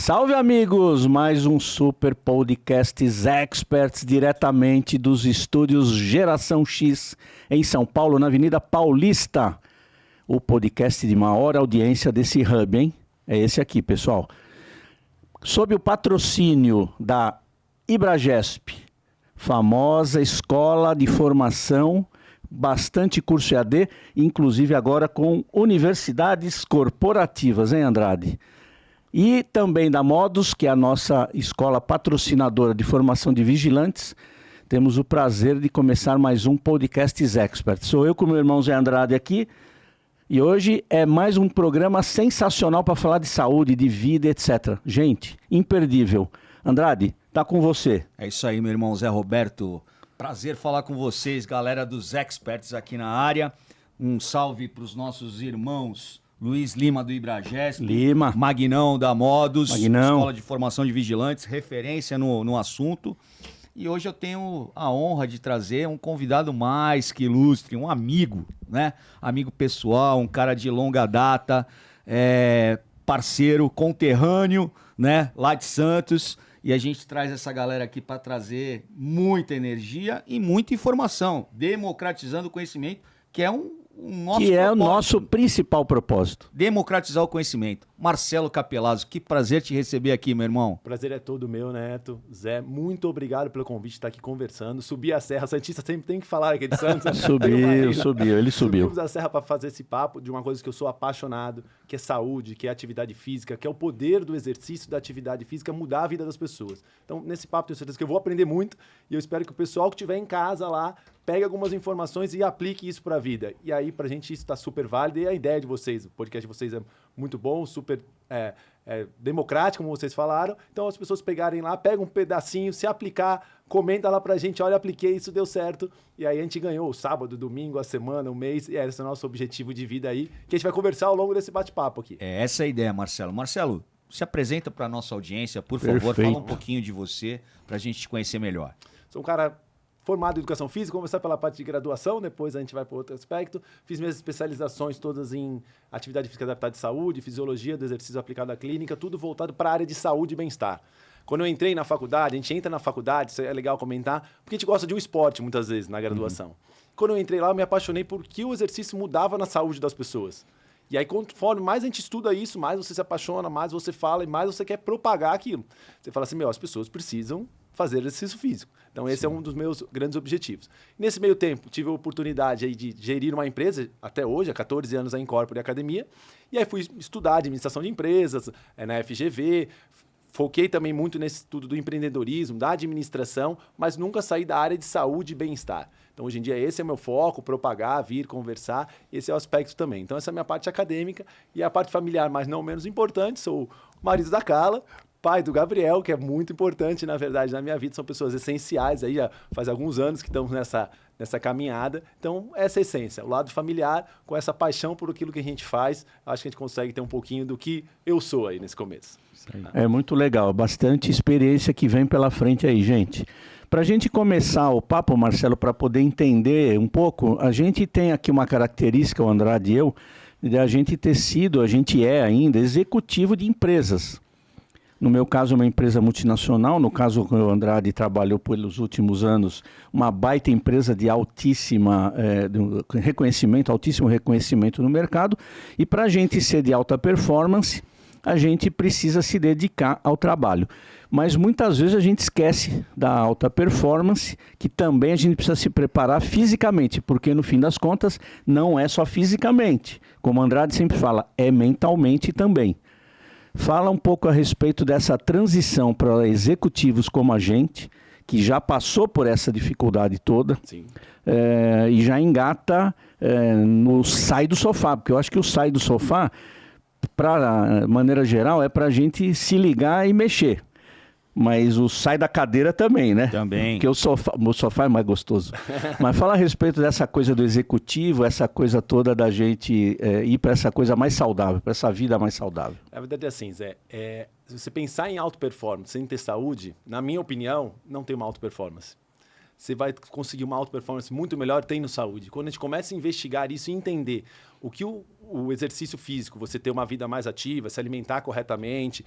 Salve, amigos! Mais um Super Podcasts Experts diretamente dos estúdios Geração X em São Paulo, na Avenida Paulista. O podcast de maior audiência desse hub, hein? É esse aqui, pessoal. Sob o patrocínio da Ibragesp, famosa escola de formação, bastante curso EAD, inclusive agora com universidades corporativas, hein, Andrade? E também da Modus, que é a nossa escola patrocinadora de formação de vigilantes. Temos o prazer de começar mais um Podcasts Experts. Sou eu com meu irmão Zé Andrade aqui. E hoje é mais um programa sensacional para falar de saúde, de vida, etc. Gente, imperdível. Andrade, tá com você. É isso aí, meu irmão Zé Roberto. Prazer falar com vocês, galera dos Experts aqui na área. Um salve para os nossos irmãos Luiz Lima do Ibragesp, Magnão da Modus, Escola de Formação de Vigilantes, referência no assunto. E hoje eu tenho a honra de trazer um convidado mais que ilustre, um amigo, né? Amigo pessoal, um cara de longa data, parceiro, conterrâneo, né? Lá de Santos. E a gente traz essa galera aqui para trazer muita energia e muita informação, democratizando o conhecimento, que é o nosso principal propósito. Democratizar o conhecimento. Marcelo Capelazzo, que prazer te receber aqui, meu irmão. Prazer é todo meu, Neto. Zé, muito obrigado pelo convite de estar aqui conversando. Subi a Serra, Santista sempre tem que falar aqui de Santos. Subiu. Subimos a Serra para fazer esse papo de uma coisa que eu sou apaixonado, que é saúde, que é atividade física, que é o poder do exercício da atividade física mudar a vida das pessoas. Então, nesse papo, tenho certeza que eu vou aprender muito e eu espero que o pessoal que estiver em casa lá pegue algumas informações e aplique isso para a vida. E aí, para a gente, isso está super válido. E a ideia de vocês, o podcast de vocês é muito bom, super democrático, como vocês falaram. Então, as pessoas pegarem lá, pegam um pedacinho, se aplicar, comenta lá para a gente, olha, apliquei, isso deu certo. E aí a gente ganhou o sábado, domingo, a semana, o mês. E esse é o nosso objetivo de vida aí, que a gente vai conversar ao longo desse bate-papo aqui. É essa a ideia, Marcelo. Marcelo, se apresenta para a nossa audiência, por favor. Fala um pouquinho de você, para a gente te conhecer melhor. Sou um cara formado em Educação Física, vou começar pela parte de graduação, depois a gente vai para outro aspecto. Fiz minhas especializações todas em atividade física adaptada de saúde, fisiologia do exercício aplicado à clínica, tudo voltado para a área de saúde e bem-estar. Quando eu entrei na faculdade, a gente entra na faculdade, isso é legal comentar, porque a gente gosta de um esporte muitas vezes na graduação. Quando eu entrei lá, eu me apaixonei por que o exercício mudava na saúde das pessoas. E aí, conforme mais a gente estuda isso, mais você se apaixona, mais você fala e mais você quer propagar aquilo. Você fala assim, as pessoas precisam fazer exercício físico. Então, esse é um dos meus grandes objetivos. Nesse meio tempo, tive a oportunidade aí de gerir uma empresa, até hoje, há 14 anos a Incorpore Academia, e aí fui estudar administração de empresas, na FGV, foquei também muito nesse estudo do empreendedorismo, da administração, mas nunca saí da área de saúde e bem-estar. Então, hoje em dia, esse é o meu foco, propagar, vir, conversar, esse é o aspecto também. Então, essa é a minha parte acadêmica e a parte familiar, mas não menos importante, sou o marido da Carla, pai do Gabriel, que é muito importante, na verdade, na minha vida. São pessoas essenciais, aí já faz alguns anos que estamos nessa caminhada. Então, essa é a essência, o lado familiar, com essa paixão por aquilo que a gente faz, acho que a gente consegue ter um pouquinho do que eu sou aí nesse começo. É muito legal, bastante experiência que vem pela frente aí, gente. Para a gente começar o papo, Marcelo, para poder entender um pouco, a gente tem aqui uma característica, o Andrade e eu, de a gente é ainda executivo de empresas. No meu caso, uma empresa multinacional, no caso o Andrade trabalhou pelos últimos anos, uma baita empresa de altíssimo reconhecimento no mercado, e para a gente ser de alta performance, a gente precisa se dedicar ao trabalho. Mas muitas vezes a gente esquece da alta performance, que também a gente precisa se preparar fisicamente, porque no fim das contas não é só fisicamente, como o Andrade sempre fala, é mentalmente também. Fala um pouco a respeito dessa transição para executivos como a gente, que já passou por essa dificuldade toda, e já engata no sai do sofá, porque eu acho que o sai do sofá, para maneira geral, é para a gente se ligar e mexer. Mas o sai da cadeira também, né? Também. Porque o sofá é mais gostoso. Mas fala a respeito dessa coisa do executivo, essa coisa toda da gente ir para essa coisa mais saudável, para essa vida mais saudável. Na verdade é assim, Zé. Se você pensar em alta performance sem ter saúde, na minha opinião, não tem uma alta performance. Você vai conseguir uma alta performance muito melhor tendo saúde. Quando a gente começa a investigar isso e entender o que o o exercício físico, você ter uma vida mais ativa, se alimentar corretamente,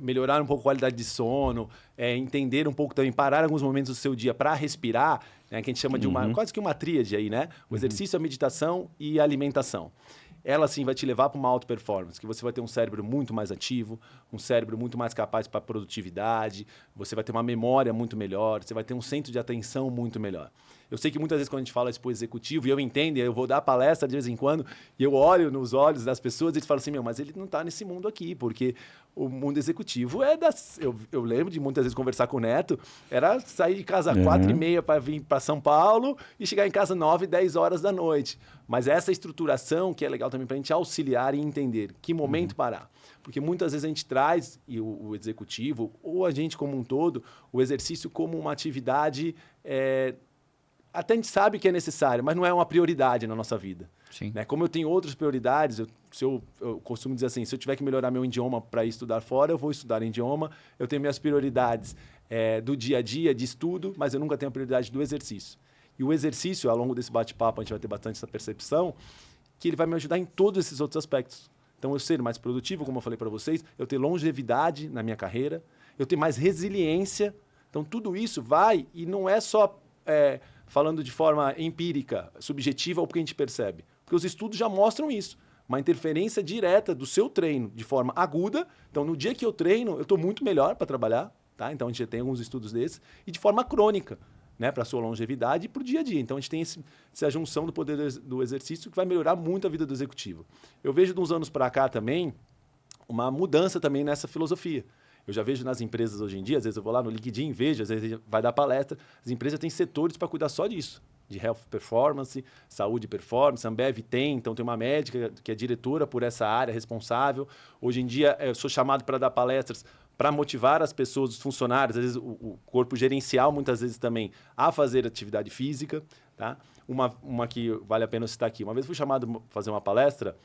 melhorar um pouco a qualidade de sono, entender um pouco também, parar alguns momentos do seu dia para respirar, né, que a gente chama de quase que uma tríade aí, né? O exercício, a meditação e a alimentação. Ela, sim, vai te levar para uma alta performance, que você vai ter um cérebro muito mais ativo, um cérebro muito mais capaz para produtividade, você vai ter uma memória muito melhor, você vai ter um centro de atenção muito melhor. Eu sei que muitas vezes quando a gente fala isso para o executivo, e eu entendo, eu vou dar palestra de vez em quando, e eu olho nos olhos das pessoas e eles falam assim, mas ele não está nesse mundo aqui, porque o mundo executivo é das... Eu lembro de muitas vezes conversar com o Neto, era sair de casa às 4h30 para vir para São Paulo e chegar em casa 9, 10 horas da noite. Mas essa estruturação que é legal também para a gente auxiliar e entender que momento parar. Porque muitas vezes a gente traz, e o executivo, ou a gente como um todo, o exercício como uma atividade... até a gente sabe que é necessário, mas não é uma prioridade na nossa vida. Sim. Né? Como eu tenho outras prioridades, eu costumo dizer assim, se eu tiver que melhorar meu idioma para estudar fora, eu vou estudar idioma. Eu tenho minhas prioridades do dia a dia, de estudo, mas eu nunca tenho a prioridade do exercício. E o exercício, ao longo desse bate-papo, a gente vai ter bastante essa percepção, que ele vai me ajudar em todos esses outros aspectos. Então, eu ser mais produtivo, como eu falei para vocês, eu ter longevidade na minha carreira, eu ter mais resiliência. Então, tudo isso vai, e não é só... falando de forma empírica, subjetiva, ou porque a gente percebe. Porque os estudos já mostram isso. Uma interferência direta do seu treino de forma aguda. Então, no dia que eu treino, eu estou muito melhor para trabalhar. Tá? Então, a gente já tem alguns estudos desses. E de forma crônica, né? Para a sua longevidade e para o dia a dia. Então, a gente tem essa junção do poder do exercício que vai melhorar muito a vida do executivo. Eu vejo de uns anos para cá também uma mudança também nessa filosofia. Eu já vejo nas empresas hoje em dia, às vezes eu vou lá no LinkedIn, vejo, às vezes vai dar palestra, as empresas têm setores para cuidar só disso, de health performance, saúde performance, a Ambev tem, então tem uma médica que é diretora por essa área, responsável. Hoje em dia eu sou chamado para dar palestras para motivar as pessoas, os funcionários, às vezes o corpo gerencial, muitas vezes também, a fazer atividade física. Tá? Uma que vale a pena citar aqui. Uma vez fui chamado para fazer uma palestra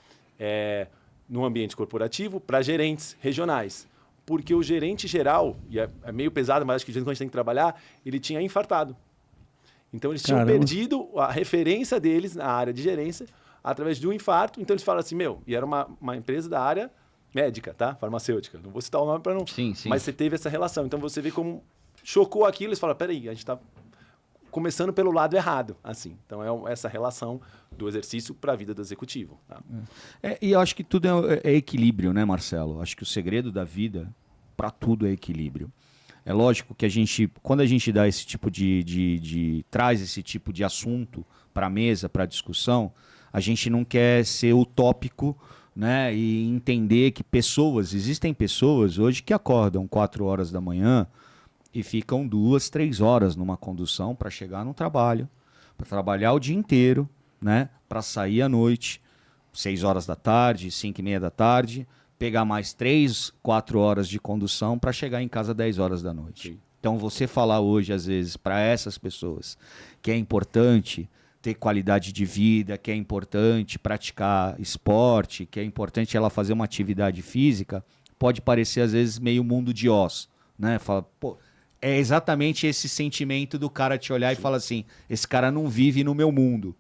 no ambiente corporativo para gerentes regionais. Porque o gerente geral, e é meio pesado, mas acho que a gente tem que trabalhar, ele tinha infartado. Então, eles tinham perdido a referência deles na área de gerência através de um infarto. Então, eles falam assim, e era uma empresa da área médica, tá? Farmacêutica. Não vou citar o nome para não... Sim, sim. Mas você teve essa relação. Então, você vê como chocou aquilo. Eles falam, peraí, a gente está começando pelo lado errado. Assim. Então, é essa relação do exercício para a vida do executivo. Tá? E eu acho que tudo é equilíbrio, né, Marcelo? Acho que o segredo da vida, para tudo, é equilíbrio. É lógico que quando a gente dá esse tipo traz esse tipo de assunto para a mesa, para a discussão, a gente não quer ser utópico, né, e entender que existem pessoas hoje que acordam 4 horas da manhã e ficam 2, 3 horas numa condução para chegar no trabalho, para trabalhar o dia inteiro, né, para sair à noite, 6 horas da tarde, 5h30 da tarde, pegar mais 3, 4 horas de condução para chegar em casa 10 horas da noite. Sim. Então, você falar hoje, às vezes, para essas pessoas que é importante ter qualidade de vida, que é importante praticar esporte, que é importante ela fazer uma atividade física, pode parecer, às vezes, meio mundo de Oz, né? Fala, pô, é exatamente esse sentimento do cara te olhar e falar assim, esse cara não vive no meu mundo.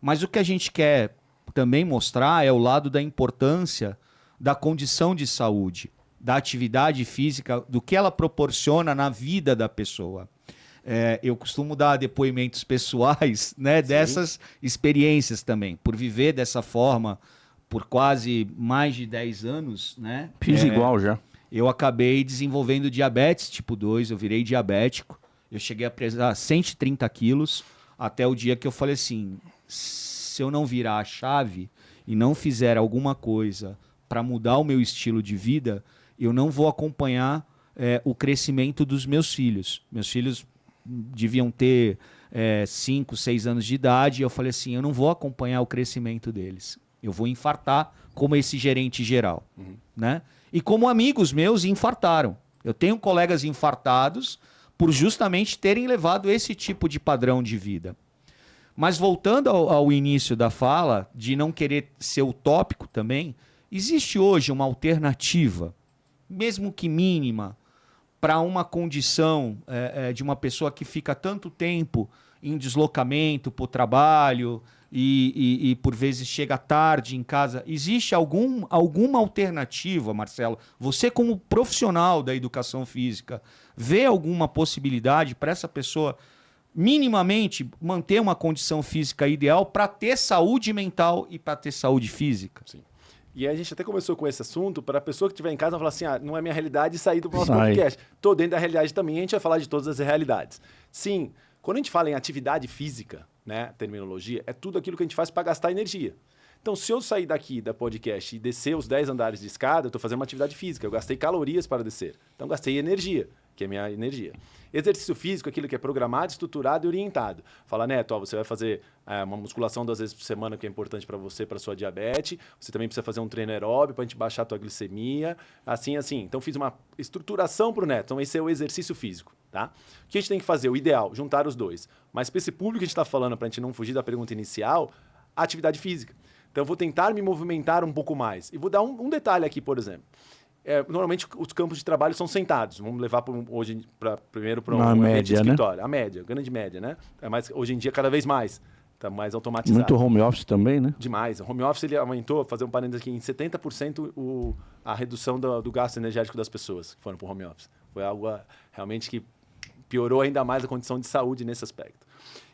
Mas o que a gente quer também mostrar é o lado da importância da condição de saúde, da atividade física, do que ela proporciona na vida da pessoa. Eu costumo dar depoimentos pessoais, né, dessas experiências também, por viver dessa forma por quase mais de 10 anos. Né, Fiz igual já. Eu acabei desenvolvendo diabetes tipo 2, eu virei diabético, eu cheguei a pesar 130 quilos, até o dia que eu falei assim, se eu não virar a chave e não fizer alguma coisa para mudar o meu estilo de vida, eu não vou acompanhar o crescimento dos meus filhos. Meus filhos deviam ter 5, 6 anos de idade, e eu falei assim, eu não vou acompanhar o crescimento deles. Eu vou infartar como esse gerente geral. Né? E como amigos meus infartaram. Eu tenho colegas infartados por justamente terem levado esse tipo de padrão de vida. Mas voltando ao início da fala, de não querer ser utópico também, existe hoje uma alternativa, mesmo que mínima, para uma condição de uma pessoa que fica tanto tempo em deslocamento para o trabalho, e por vezes chega tarde em casa. Existe alguma alternativa, Marcelo? Você, como profissional da educação física, vê alguma possibilidade para essa pessoa minimamente manter uma condição física ideal para ter saúde mental e para ter saúde física? Sim. E a gente até começou com esse assunto para a pessoa que estiver em casa falar assim, não é minha realidade sair do nosso podcast. Estou dentro da realidade também, a gente vai falar de todas as realidades. Sim, quando a gente fala em atividade física, né, terminologia, é tudo aquilo que a gente faz para gastar energia. Então, se eu sair daqui da podcast e descer os 10 andares de escada, eu estou fazendo uma atividade física, eu gastei calorias para descer. Então, gastei energia, que é minha energia. Exercício físico, aquilo que é programado, estruturado e orientado. Fala, Neto, você vai fazer uma musculação 2 vezes por semana, que é importante para você, para sua diabetes. Você também precisa fazer um treino aeróbio para a gente baixar a tua glicemia. Assim. Então, fiz uma estruturação para o Neto. Então, esse é o exercício físico. Tá? O que a gente tem que fazer? O ideal, juntar os dois. Mas para esse público que a gente está falando, para a gente não fugir da pergunta inicial, a atividade física. Então, eu vou tentar me movimentar um pouco mais. E vou dar um detalhe aqui, por exemplo. Normalmente, os campos de trabalho são sentados. Vamos levar primeiro para um média, escritório. Né? A média, grande média, né? Hoje em dia, cada vez mais. Está mais automatizado. Muito home office também, né? Demais. O home office ele aumentou, fazer um parênteses aqui, em 70% a redução do gasto energético das pessoas que foram para o home office. Foi algo realmente que piorou ainda mais a condição de saúde nesse aspecto.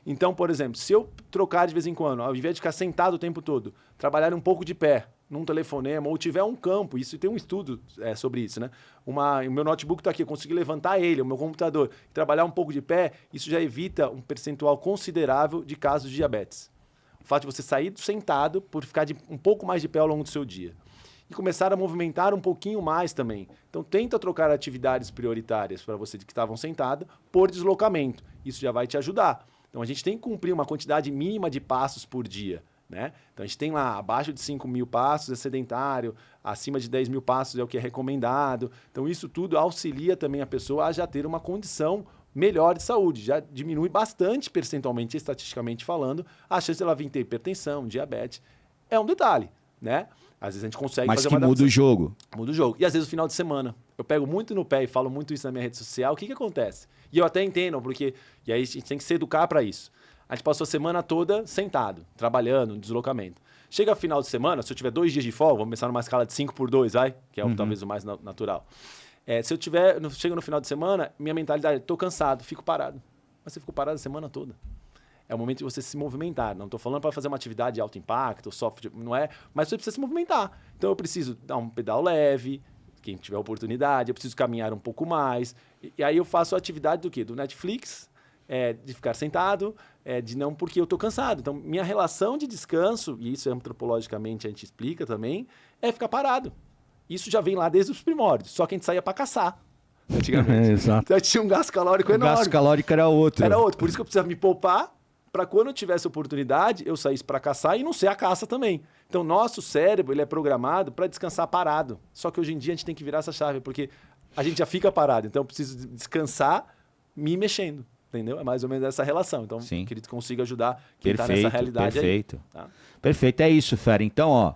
Então, por exemplo, se eu trocar de vez em quando, ao invés de ficar sentado o tempo todo, trabalhar um pouco de pé, num telefonema, ou tiver um campo, isso tem um estudo sobre isso, né? O meu notebook está aqui, eu consegui levantar ele, o meu computador, trabalhar um pouco de pé, isso já evita um percentual considerável de casos de diabetes. O fato de você sair sentado por ficar um pouco mais de pé ao longo do seu dia. E começar a movimentar um pouquinho mais também. Então, tenta trocar atividades prioritárias para você que estavam sentado por deslocamento. Isso já vai te ajudar. Então, a gente tem que cumprir uma quantidade mínima de passos por dia. Né? Então, a gente tem lá, abaixo de 5 mil passos é sedentário, acima de 10 mil passos é o que é recomendado. Então, isso tudo auxilia também a pessoa a já ter uma condição melhor de saúde. Já diminui bastante, percentualmente, estatisticamente falando, a chance de ela vir ter hipertensão, diabetes. É um detalhe, né? Às vezes a gente consegue fazer uma adaptação. Mas que muda o jogo. Muda o jogo. E às vezes o final de semana. Eu pego muito no pé e falo muito isso na minha rede social. O que acontece? E eu até entendo, porque... E aí a gente tem que se educar para isso. A gente passou a semana toda sentado, trabalhando, no deslocamento. Chega final de semana, se eu tiver 2 dias de folga, vamos pensar numa escala de 5x2, vai? Que é talvez o mais natural. Se eu chego no final de semana, minha mentalidade é, estou cansado, fico parado. Mas você ficou parado a semana toda. É o momento de você se movimentar. Não estou falando para fazer uma atividade de alto impacto, soft, não é. Mas você precisa se movimentar. Então eu preciso dar um pedal leve, quem tiver oportunidade, eu preciso caminhar um pouco mais. E aí eu faço a atividade do quê? Do Netflix, de ficar sentado, porque eu estou cansado. Então minha relação de descanso, e isso antropologicamente a gente explica também, é ficar parado. Isso já vem lá desde os primórdios, só que a gente saía para caçar. Antigamente. Exato. Então tinha um gasto calórico enorme. O gasto calórico era outro. Era outro. Por isso que eu precisava me poupar para quando eu tivesse oportunidade, eu saísse para caçar e não ser a caça também. Então, nosso cérebro ele é programado para descansar parado. Só que hoje em dia a gente tem que virar essa chave, porque a gente já fica parado. Então, eu preciso descansar me mexendo. Entendeu? É mais ou menos essa relação. Então, sim, querido, consiga ajudar quem está nessa realidade perfeito. Aí. Tá? Perfeito, é isso, Fera. Então, ó,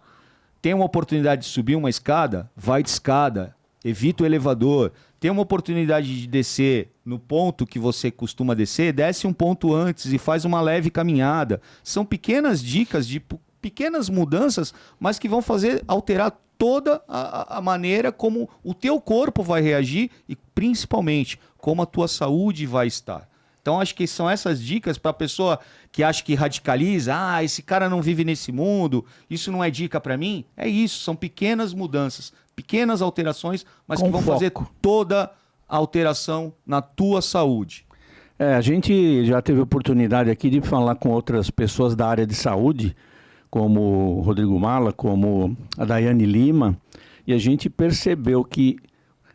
tem uma oportunidade de subir uma escada, vai de escada, evita o elevador. Tem uma oportunidade de descer no ponto que você costuma descer, desce um ponto antes e faz uma leve caminhada. São pequenas dicas de pequenas mudanças, mas que vão alterar toda a maneira como o teu corpo vai reagir e principalmente como a tua saúde vai estar. Então, acho que são essas dicas para a pessoa que acha que radicaliza, esse cara não vive nesse mundo, isso não é dica para mim. É isso, são pequenas mudanças, pequenas alterações, mas que vão fazer toda a alteração na tua saúde. A gente já teve oportunidade aqui de falar com outras pessoas da área de saúde, como o Rodrigo Mala, como a Daiane Lima, e a gente percebeu que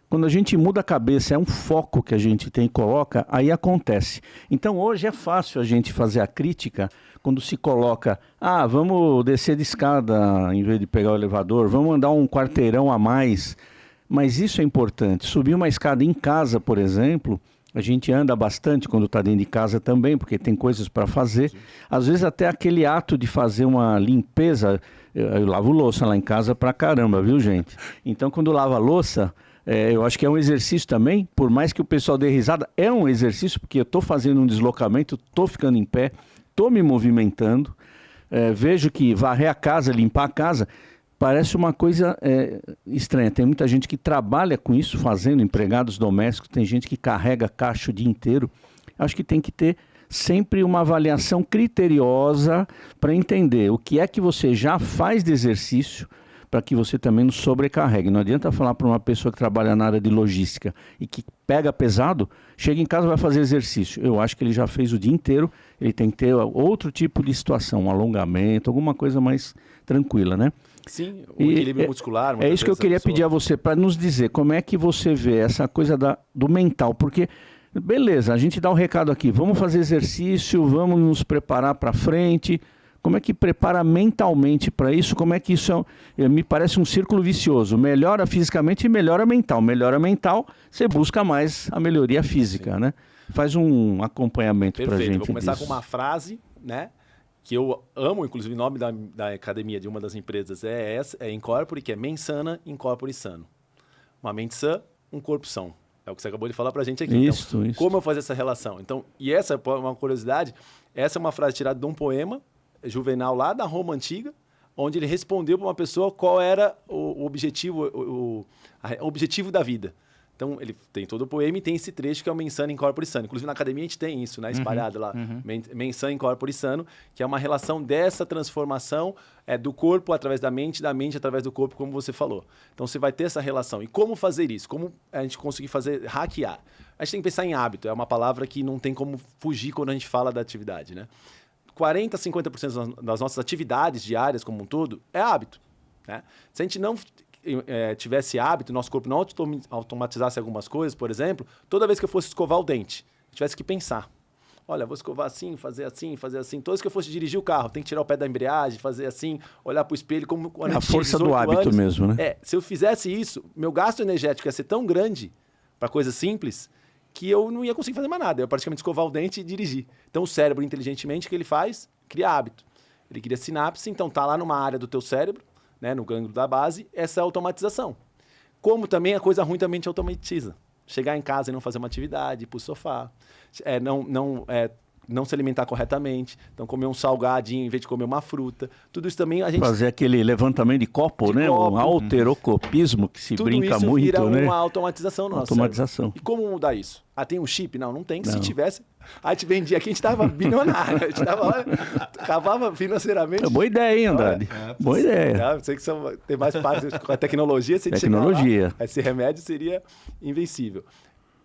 quando a gente muda a cabeça, é um foco que a gente tem e coloca, aí acontece. Então hoje é fácil a gente fazer a crítica quando se coloca, vamos descer de escada em vez de pegar o elevador, vamos andar um quarteirão a mais. Mas isso é importante. Subir uma escada em casa, por exemplo, a gente anda bastante quando está dentro de casa também, porque tem coisas para fazer. Sim. Às vezes até aquele ato de fazer uma limpeza, eu lavo louça lá em casa pra caramba, viu, gente? Então quando lava a louça, eu acho que é um exercício também, por mais que o pessoal dê risada, é um exercício, porque eu estou fazendo um deslocamento, estou ficando em pé, estou me movimentando. vejo que varrer a casa, limpar a casa, parece uma coisa estranha. Tem muita gente que trabalha com isso, fazendo empregados domésticos, tem gente que carrega caixa o dia inteiro. Acho que tem que ter sempre uma avaliação criteriosa para entender o que é que você já faz de exercício, para que você também não sobrecarregue. Não adianta falar para uma pessoa que trabalha na área de logística e que pega pesado, chega em casa e vai fazer exercício. Eu acho que ele já fez o dia inteiro, ele tem que ter outro tipo de situação, um alongamento, alguma coisa mais tranquila, né? Sim, o equilíbrio muscular. É isso que eu queria pedir a você, para nos dizer como é que você vê essa coisa do mental, porque, beleza, a gente dá um recado aqui, vamos fazer exercício, vamos nos preparar para frente. Como é que prepara mentalmente para isso? Como é que isso me parece um círculo vicioso? Melhora fisicamente e melhora mental. Melhora mental, você busca mais a melhoria física, Sim. né? Faz um acompanhamento para a gente. Vou começar com uma frase, né? Que eu amo, inclusive o nome da academia de uma das empresas é Incorpore, que é Mens Sana, Incorpore Sano. Uma mente sã, um corpo são. É o que você acabou de falar para a gente aqui. Isso. Como eu faço essa relação? Então, e essa é uma curiosidade, essa é uma frase tirada de um poema Juvenal lá da Roma Antiga, onde ele respondeu para uma pessoa qual era o objetivo da vida. Então, ele tem todo o poema e tem esse trecho que é o Mens Sana, Incorpore Sano. Inclusive, na academia a gente tem isso, né? Espalhado lá. Mens Sana, Incorpore Sano, que é uma relação dessa transformação do corpo através da mente através do corpo, como você falou. Então, você vai ter essa relação. E como fazer isso? Como a gente conseguir hackear? A gente tem que pensar em hábito. É uma palavra que não tem como fugir quando a gente fala da atividade, né? 40%, 50% das nossas atividades diárias como um todo é hábito. Né? Se a gente não tivesse hábito, nosso corpo não automatizasse algumas coisas, por exemplo, toda vez que eu fosse escovar o dente, tivesse que pensar. Olha, vou escovar assim, fazer assim, fazer assim. Toda vez que eu fosse dirigir o carro, tem que tirar o pé da embreagem, fazer assim, olhar para o espelho. Como a força do hábito mesmo, né? Se eu fizesse isso, meu gasto energético ia ser tão grande para coisas simples que eu não ia conseguir fazer mais nada. Eu ia praticamente escovar o dente e dirigir. Então, o cérebro, inteligentemente, o que ele faz? Cria hábito. Ele cria sinapse, então tá lá numa área do teu cérebro, né, no gânglio da base, essa automatização. Como também a coisa ruim também te automatiza. Chegar em casa e não fazer uma atividade, ir pro sofá, não se alimentar corretamente, então comer um salgadinho em vez de comer uma fruta. Tudo isso também a gente... Fazer aquele levantamento de copo, né? Um alterocopismo que se brinca muito, né? Tudo isso vira uma automatização no nosso automatização. E como mudar isso? tem um chip? Não tem. Não. Se tivesse, a gente vendia aqui, a gente estava bilionário. A gente acabava financeiramente. Boa ideia, hein, Andrade? Boa ideia. Sei que tem mais parte com a tecnologia. Se tecnologia. Lá, esse remédio seria invencível.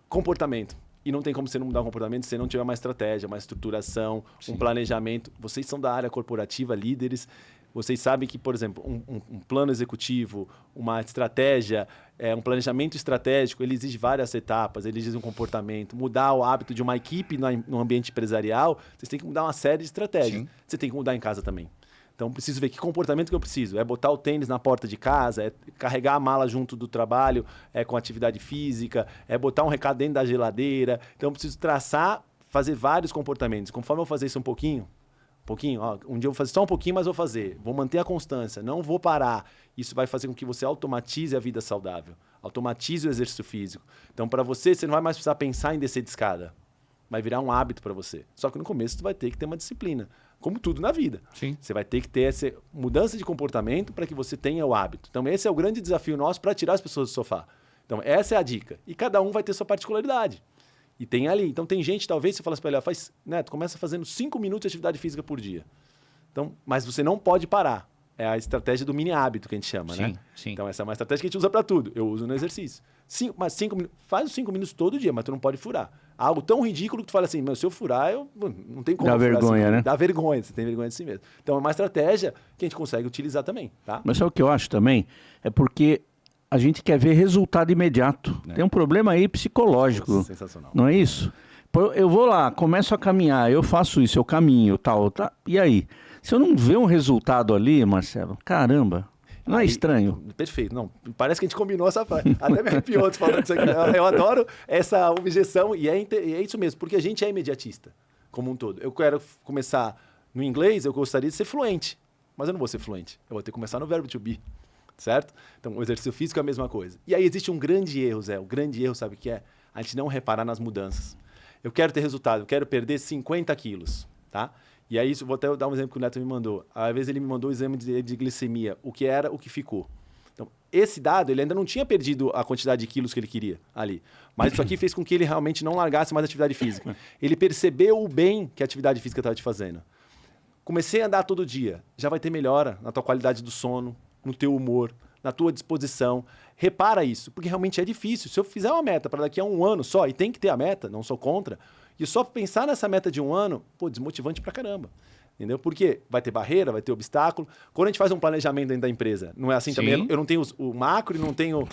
Comportamento. E não tem como você não mudar o comportamento se você não tiver uma estratégia, uma estruturação, Sim. um planejamento. Vocês são da área corporativa, líderes. Vocês sabem que, por exemplo, um plano executivo, uma estratégia, um planejamento estratégico, ele exige várias etapas, ele exige um comportamento. Mudar o hábito de uma equipe no ambiente empresarial, vocês têm que mudar uma série de estratégias. Sim. Você tem que mudar em casa também. Então, preciso ver que comportamento que eu preciso. É botar o tênis na porta de casa, é carregar a mala junto do trabalho, com atividade física, é botar um recado dentro da geladeira. Então, eu preciso fazer vários comportamentos. Conforme eu fazer isso um pouquinho, um dia eu vou fazer só um pouquinho, mas vou fazer. Vou manter a constância, não vou parar. Isso vai fazer com que você automatize a vida saudável, automatize o exercício físico. Então, para você não vai mais precisar pensar em descer de escada. Vai virar um hábito para você. Só que no começo você vai ter que ter uma disciplina. Como tudo na vida. Sim. Você vai ter que ter essa mudança de comportamento para que você tenha o hábito. Então, esse é o grande desafio nosso para tirar as pessoas do sofá. Então, essa é a dica. E cada um vai ter sua particularidade. E tem ali. Então, tem gente, talvez, você fala assim para ele, Neto, começa fazendo 5 minutos de atividade física por dia. Então, mas você não pode parar. É a estratégia do mini hábito que a gente chama, sim, né? Sim. Então, essa é uma estratégia que a gente usa para tudo. Eu uso no exercício. Faz os 5 minutos todo dia, mas tu não pode furar. Algo tão ridículo que tu fala assim, se eu furar, não tem como. Dá vergonha, assim, né? Dá vergonha, você tem vergonha de si mesmo. Então, é uma estratégia que a gente consegue utilizar também, tá? Mas sabe o que eu acho também? É porque a gente quer ver resultado imediato. Tem um problema aí psicológico. Sensacional. Não é isso? Eu vou lá, começo a caminhar, eu faço isso, eu caminho, tal. E aí? Se eu não ver um resultado ali, Marcelo, caramba... Não é estranho? Perfeito. Não, parece que a gente combinou essa frase. Até me arrepiou falando isso aqui. Eu adoro essa objeção e é isso mesmo, porque a gente é imediatista, como um todo. Eu quero começar no inglês, eu gostaria de ser fluente, mas eu não vou ser fluente. Eu vou ter que começar no verbo to be, certo? Então, o exercício físico é a mesma coisa. E aí existe um grande erro, Zé. O grande erro, sabe o que é? A gente não reparar nas mudanças. Eu quero ter resultado, eu quero perder 50 quilos, tá? E aí, vou até dar um exemplo que o Neto me mandou. Às vezes ele me mandou o exame de glicemia, o que era, o que ficou. Então, esse dado, ele ainda não tinha perdido a quantidade de quilos que ele queria ali. Mas isso aqui fez com que ele realmente não largasse mais a atividade física. Ele percebeu o bem que a atividade física estava te fazendo. Comecei a andar todo dia. Já vai ter melhora na tua qualidade do sono, no teu humor, na tua disposição. Repara isso, porque realmente é difícil. Se eu fizer uma meta para daqui a 1 ano só, e tem que ter a meta, não sou contra, e só pensar nessa meta de 1 ano, pô, desmotivante pra caramba. Entendeu? Porque vai ter barreira, vai ter obstáculo. Quando a gente faz um planejamento dentro da empresa, não é assim também? Eu não tenho o macro e não tenho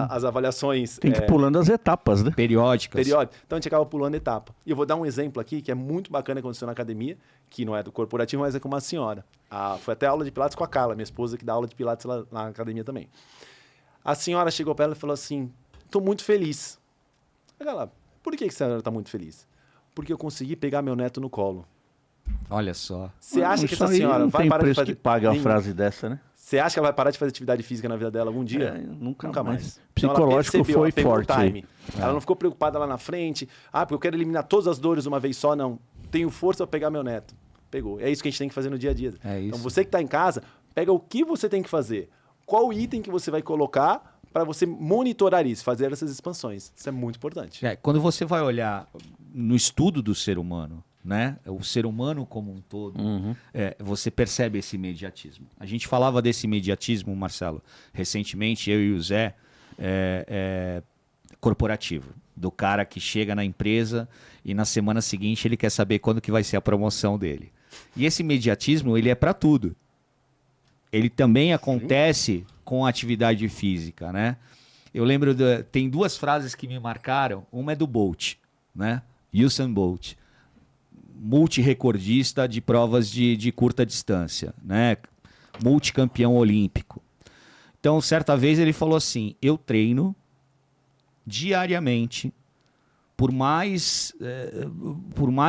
as avaliações... Tem que ir pulando as etapas, né? Periódicas. Então a gente acaba pulando etapa. E eu vou dar um exemplo aqui que é muito bacana que aconteceu na academia, que não é do corporativo, mas é com uma senhora. Foi até aula de Pilates com a Carla, minha esposa, que dá aula de Pilates lá na academia também. A senhora chegou para ela e falou assim, estou muito feliz. Ela, por que a senhora está muito feliz? Porque eu consegui pegar meu neto no colo. Olha só. Você acha que essa senhora vai parar de fazer... que paga uma frase dessa, né? Você acha que ela vai parar de fazer atividade física na vida dela algum dia? Nunca mais. Então, Psicológico foi forte. Ela não ficou preocupada lá na frente. Porque eu quero eliminar todas as dores de uma vez só, não. Tenho força para pegar meu neto. Pegou. É isso que a gente tem que fazer no dia a dia. Então você que está em casa, pega o que você tem que fazer. Qual item que você vai colocar para você monitorar isso, fazer essas expansões. Isso é muito importante. Quando você vai olhar no estudo do ser humano, né? O ser humano como um todo, você percebe esse imediatismo. A gente falava desse imediatismo, Marcelo, recentemente, eu e o Zé, corporativo, do cara que chega na empresa e na semana seguinte ele quer saber quando que vai ser a promoção dele. E esse imediatismo, ele é para tudo. Ele também acontece com a atividade física, né? Eu lembro, tem 2 frases que me marcaram. Uma é do Bolt, né? Usain Bolt, multirecordista de provas de curta distância, né? Multicampeão olímpico. Então, certa vez ele falou assim, eu treino diariamente por mais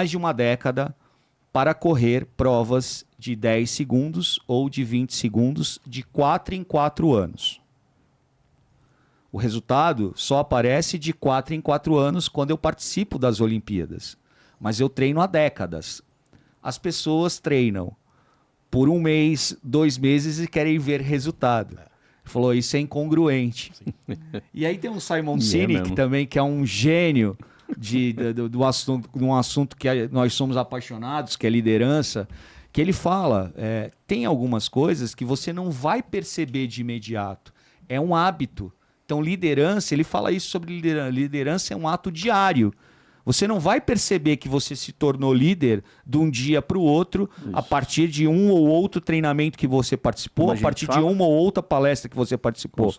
de uma década para correr provas de 10 segundos ou de 20 segundos de 4 em 4 anos. O resultado só aparece de 4 em 4 anos quando eu participo das Olimpíadas. Mas eu treino há décadas. As pessoas treinam por 1 mês, 2 meses e querem ver resultado. Ele falou, isso é incongruente. E aí tem o Simon Sinek também, que é um gênio de um assunto que nós somos apaixonados, que é liderança, que ele fala, tem algumas coisas que você não vai perceber de imediato. É um hábito. Então, liderança, ele fala isso sobre liderança. Liderança é um ato diário. Você não vai perceber que você se tornou líder de um dia para o outro, a partir de um ou outro treinamento que você participou, a partir de uma ou outra palestra que você participou.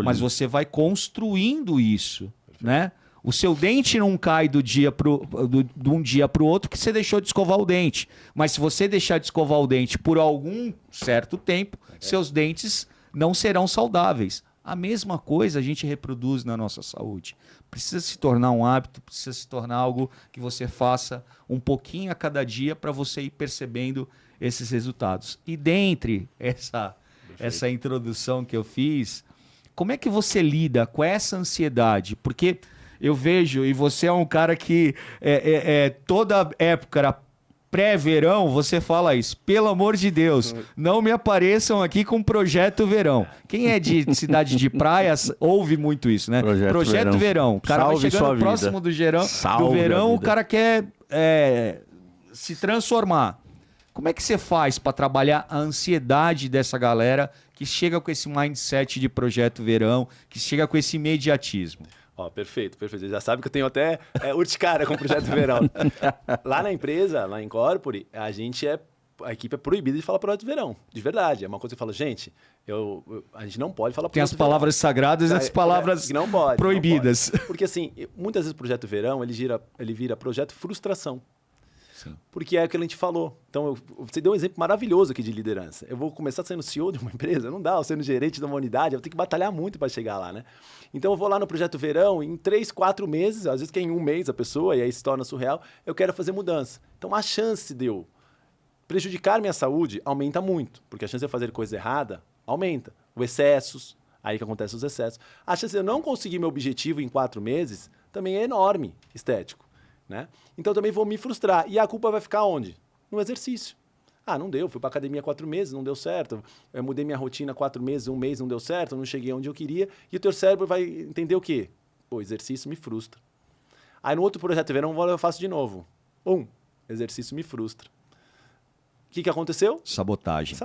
Mas você vai construindo isso, né? O seu dente não cai de um dia para o outro que você deixou de escovar o dente. Mas se você deixar de escovar o dente por algum certo tempo, seus dentes não serão saudáveis. A mesma coisa a gente reproduz na nossa saúde. Precisa se tornar um hábito, precisa se tornar algo que você faça um pouquinho a cada dia para você ir percebendo esses resultados. E dentre essa introdução que eu fiz, como é que você lida com essa ansiedade? Porque eu vejo, e você é um cara que toda época era pré-verão, você fala isso. Pelo amor de Deus, não me apareçam aqui com Projeto Verão. Quem é de cidade de praia ouve muito isso, né? Projeto Verão. O cara vai chegando próximo do verão, o cara quer se transformar. Como é que você faz para trabalhar a ansiedade dessa galera que chega com esse mindset de Projeto Verão, que chega com esse imediatismo? Perfeito. Você já sabe que eu tenho até urticária com o Projeto Verão. Lá na empresa, lá em Corpore, a equipe é proibida de falar Projeto Verão. De verdade. É uma coisa que eu falo, gente, a gente não pode falar Projeto Verão. Tem as palavras sagradas e as palavras não pode, proibidas. Não pode. Porque assim, muitas vezes o Projeto Verão, ele vira Projeto Frustração. Sim. Porque é o que a gente falou. Então, você deu um exemplo maravilhoso aqui de liderança. Eu vou começar sendo CEO de uma empresa? Não dá. Eu sendo gerente de uma unidade, eu vou ter que batalhar muito para chegar lá, né? Então, eu vou lá no Projeto Verão, em 3, 4 meses, às vezes que é em 1 mês a pessoa, e aí se torna surreal, eu quero fazer mudança. Então, a chance de eu prejudicar minha saúde aumenta muito, porque a chance de eu fazer coisa errada aumenta. Os excessos, aí que acontecem os excessos. A chance de eu não conseguir meu objetivo em 4 meses também é enorme, estético. Né? Então, eu também vou me frustrar. E a culpa vai ficar onde? no exercício. Ah, não deu, fui para academia 4 meses, não deu certo. Eu mudei minha rotina 4 meses, 1 mês não deu certo, não cheguei onde eu queria. E o teu cérebro vai entender o quê? Pô, exercício me frustra. Aí no outro projeto verão eu faço de novo. Exercício me frustra. O que aconteceu? Sabotagem.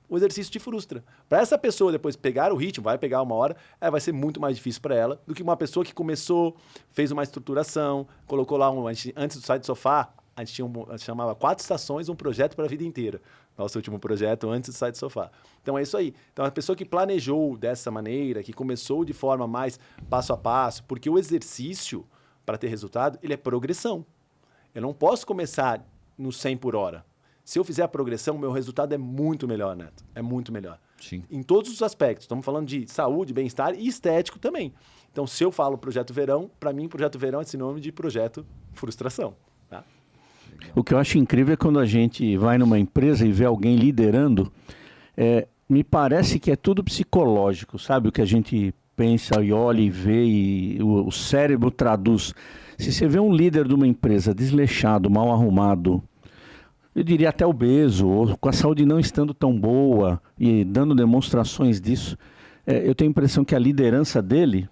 O exercício te frustra. Para essa pessoa depois pegar o ritmo, vai pegar uma hora, vai ser muito mais difícil para ela do que uma pessoa que começou, fez uma estruturação, colocou lá, antes do Sai do Sofá, a gente chamava 4 estações, um projeto para a vida inteira. Nosso último projeto antes do Sai do Sofá. Então é isso aí. Então a pessoa que planejou dessa maneira, que começou de forma mais passo a passo, porque o exercício, para ter resultado, ele é progressão. Eu não posso começar no 100 por hora. Se eu fizer a progressão, meu resultado é muito melhor, Neto. É muito melhor. Sim. Em todos os aspectos. Estamos falando de saúde, bem-estar e estético também. Então, se eu falo Projeto Verão, para mim, Projeto Verão é sinônimo de projeto frustração. Tá? O que eu acho incrível é quando a gente vai numa empresa e vê alguém liderando, me parece que é tudo psicológico, sabe? O que a gente pensa e olha e vê e o cérebro traduz. Se você vê um líder de uma empresa desleixado, mal arrumado, eu diria até obeso, ou com a saúde não estando tão boa e dando demonstrações disso, eu tenho a impressão que a liderança dele,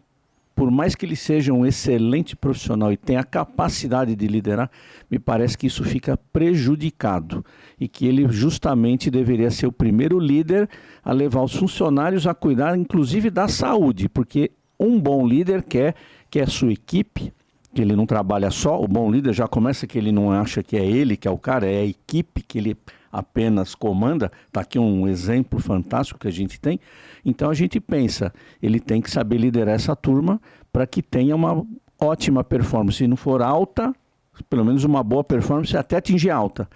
por mais que ele seja um excelente profissional e tenha a capacidade de liderar, me parece que isso fica prejudicado e que ele justamente deveria ser o primeiro líder a levar os funcionários a cuidar, inclusive, da saúde, porque um bom líder quer que a sua equipe, que ele não trabalha só, o bom líder já começa que ele não acha que é ele que é o cara, é a equipe que ele apenas comanda. Está aqui um exemplo fantástico que a gente tem. Então a gente pensa, ele tem que saber liderar essa turma para que tenha uma ótima performance. Se não for alta, pelo menos uma boa performance até atingir alta.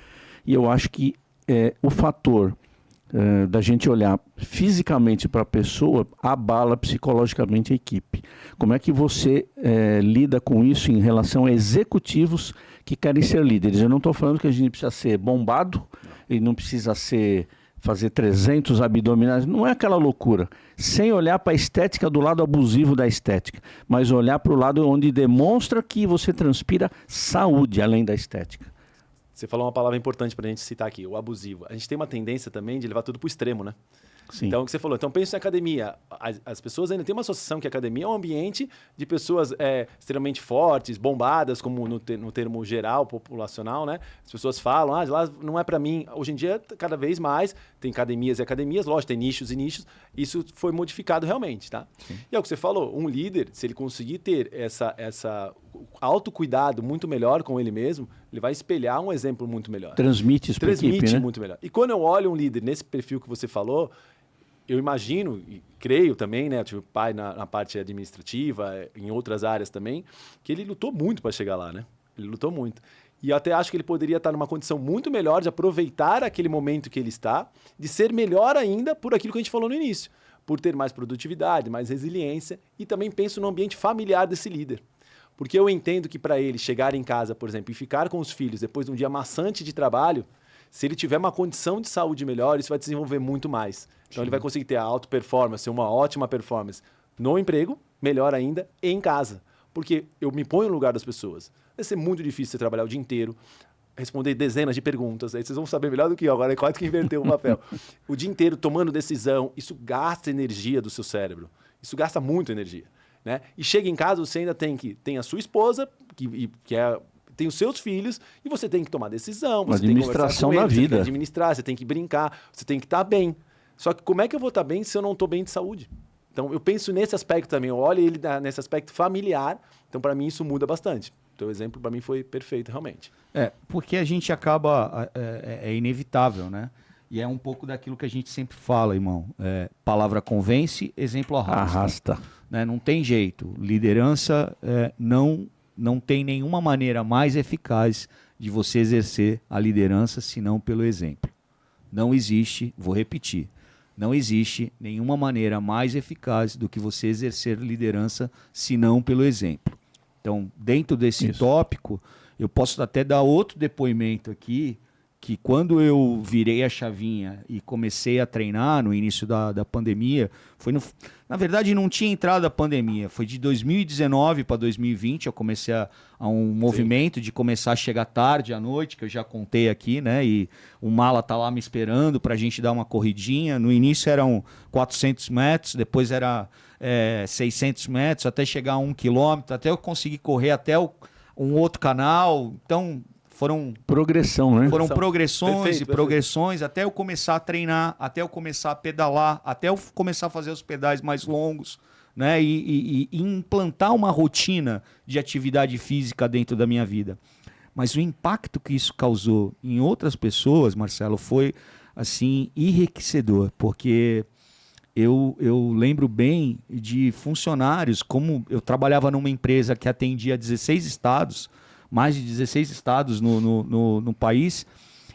E eu acho que o fator da gente olhar fisicamente para a pessoa abala psicologicamente a equipe. Como é que você lida com isso em relação a executivos que querem ser líderes? Eu não estou falando que a gente precisa ser bombado e não precisa fazer 300 abdominais, não é aquela loucura, sem olhar para a estética do lado abusivo da estética, mas olhar para o lado onde demonstra que você transpira saúde além da estética. Você falou uma palavra importante para a gente citar aqui, o abusivo. A gente tem uma tendência também de levar tudo para o extremo, né? Sim. Então, o que você falou, então pensa em academia. As pessoas ainda têm uma associação que a academia é um ambiente de pessoas extremamente fortes, bombadas, como no termo geral, populacional, né? As pessoas falam, lá não é para mim. Hoje em dia, cada vez mais, tem academias e academias, lógico, tem nichos e nichos. Isso foi modificado realmente, tá? Sim. E é o que você falou, um líder, se ele conseguir ter essa autocuidado muito melhor com ele mesmo, ele vai espelhar um exemplo muito melhor. Transmite isso para a equipe, né? Muito melhor. E quando eu olho um líder nesse perfil que você falou, eu imagino e creio também, né? Eu tive pai na parte administrativa, em outras áreas também, que ele lutou muito para chegar lá, né? Ele lutou muito. E eu até acho que ele poderia estar numa condição muito melhor de aproveitar aquele momento que ele está, de ser melhor ainda por aquilo que a gente falou no início, por ter mais produtividade, mais resiliência, e também penso no ambiente familiar desse líder. Porque eu entendo que para ele chegar em casa, por exemplo, e ficar com os filhos depois de um dia maçante de trabalho, se ele tiver uma condição de saúde melhor, isso vai desenvolver muito mais. Então, ele vai conseguir ter a alta performance, uma ótima performance no emprego, melhor ainda, em casa. Porque eu me ponho no lugar das pessoas. Vai ser muito difícil você trabalhar o dia inteiro, responder dezenas de perguntas. Aí vocês vão saber melhor do que eu, agora é quase que inverteu o papel. O dia inteiro tomando decisão, isso gasta energia do seu cérebro. Isso gasta muito energia. Né? E chega em casa, você ainda tem a sua esposa, tem os seus filhos, e você tem que tomar decisão, você tem que conversar com eles, da vida. Você tem que administrar, você tem que brincar, você tem que estar bem. Só que como é que eu vou estar bem se eu não estou bem de saúde? Então, eu penso nesse aspecto também, eu olho ele nesse aspecto familiar, então, para mim, isso muda bastante. Então, o exemplo, para mim, foi perfeito, realmente. Porque a gente acaba, é inevitável, né? E é um pouco daquilo que a gente sempre fala, irmão. Palavra convence, exemplo arrasta. Né? Não tem jeito. Liderança não tem nenhuma maneira mais eficaz de você exercer a liderança senão pelo exemplo. Não existe, vou repetir, não existe nenhuma maneira mais eficaz do que você exercer liderança senão pelo exemplo. Então, dentro desse tópico, eu posso até dar outro depoimento aqui, que quando eu virei a chavinha e comecei a treinar no início da pandemia, na verdade não tinha entrado a pandemia, foi de 2019 para 2020, eu comecei a um movimento de começar a chegar tarde à noite, que eu já contei aqui, né? E o Mala tá lá me esperando para a gente dar uma corridinha. No início eram 400 metros, depois era 600 metros, até chegar a 1 quilômetro, até eu conseguir correr até um outro canal. Então... Foram progressões perfeito, progressões, até eu começar a treinar, até eu começar a pedalar, até eu começar a fazer os pedais mais longos, né? E implantar uma rotina de atividade física dentro da minha vida. Mas o impacto que isso causou em outras pessoas, Marcelo, foi assim enriquecedor, porque eu lembro bem de funcionários, como eu trabalhava numa empresa que atendia 16 estados, mais de 16 estados no país,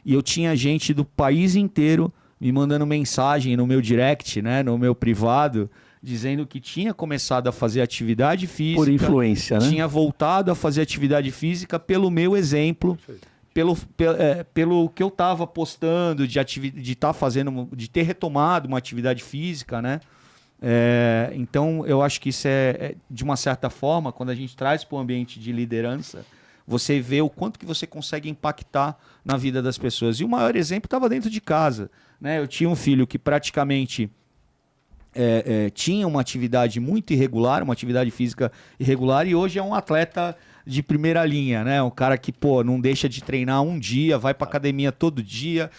e eu tinha gente do país inteiro me mandando mensagem no meu direct, né, no meu privado, dizendo que tinha começado a fazer atividade física. Por influência, né? Tinha voltado a fazer atividade física pelo meu exemplo, pelo que eu estava postando, de estar fazendo, de ter retomado uma atividade física, né? Então, eu acho que isso de uma certa forma, quando a gente traz para o ambiente de liderança, você vê o quanto que você consegue impactar na vida das pessoas. E o maior exemplo estava dentro de casa, né? Eu tinha um filho que praticamente tinha uma atividade muito irregular, uma atividade física irregular, e hoje é um atleta de primeira linha, né? Um cara que, não deixa de treinar um dia, vai pra academia todo dia.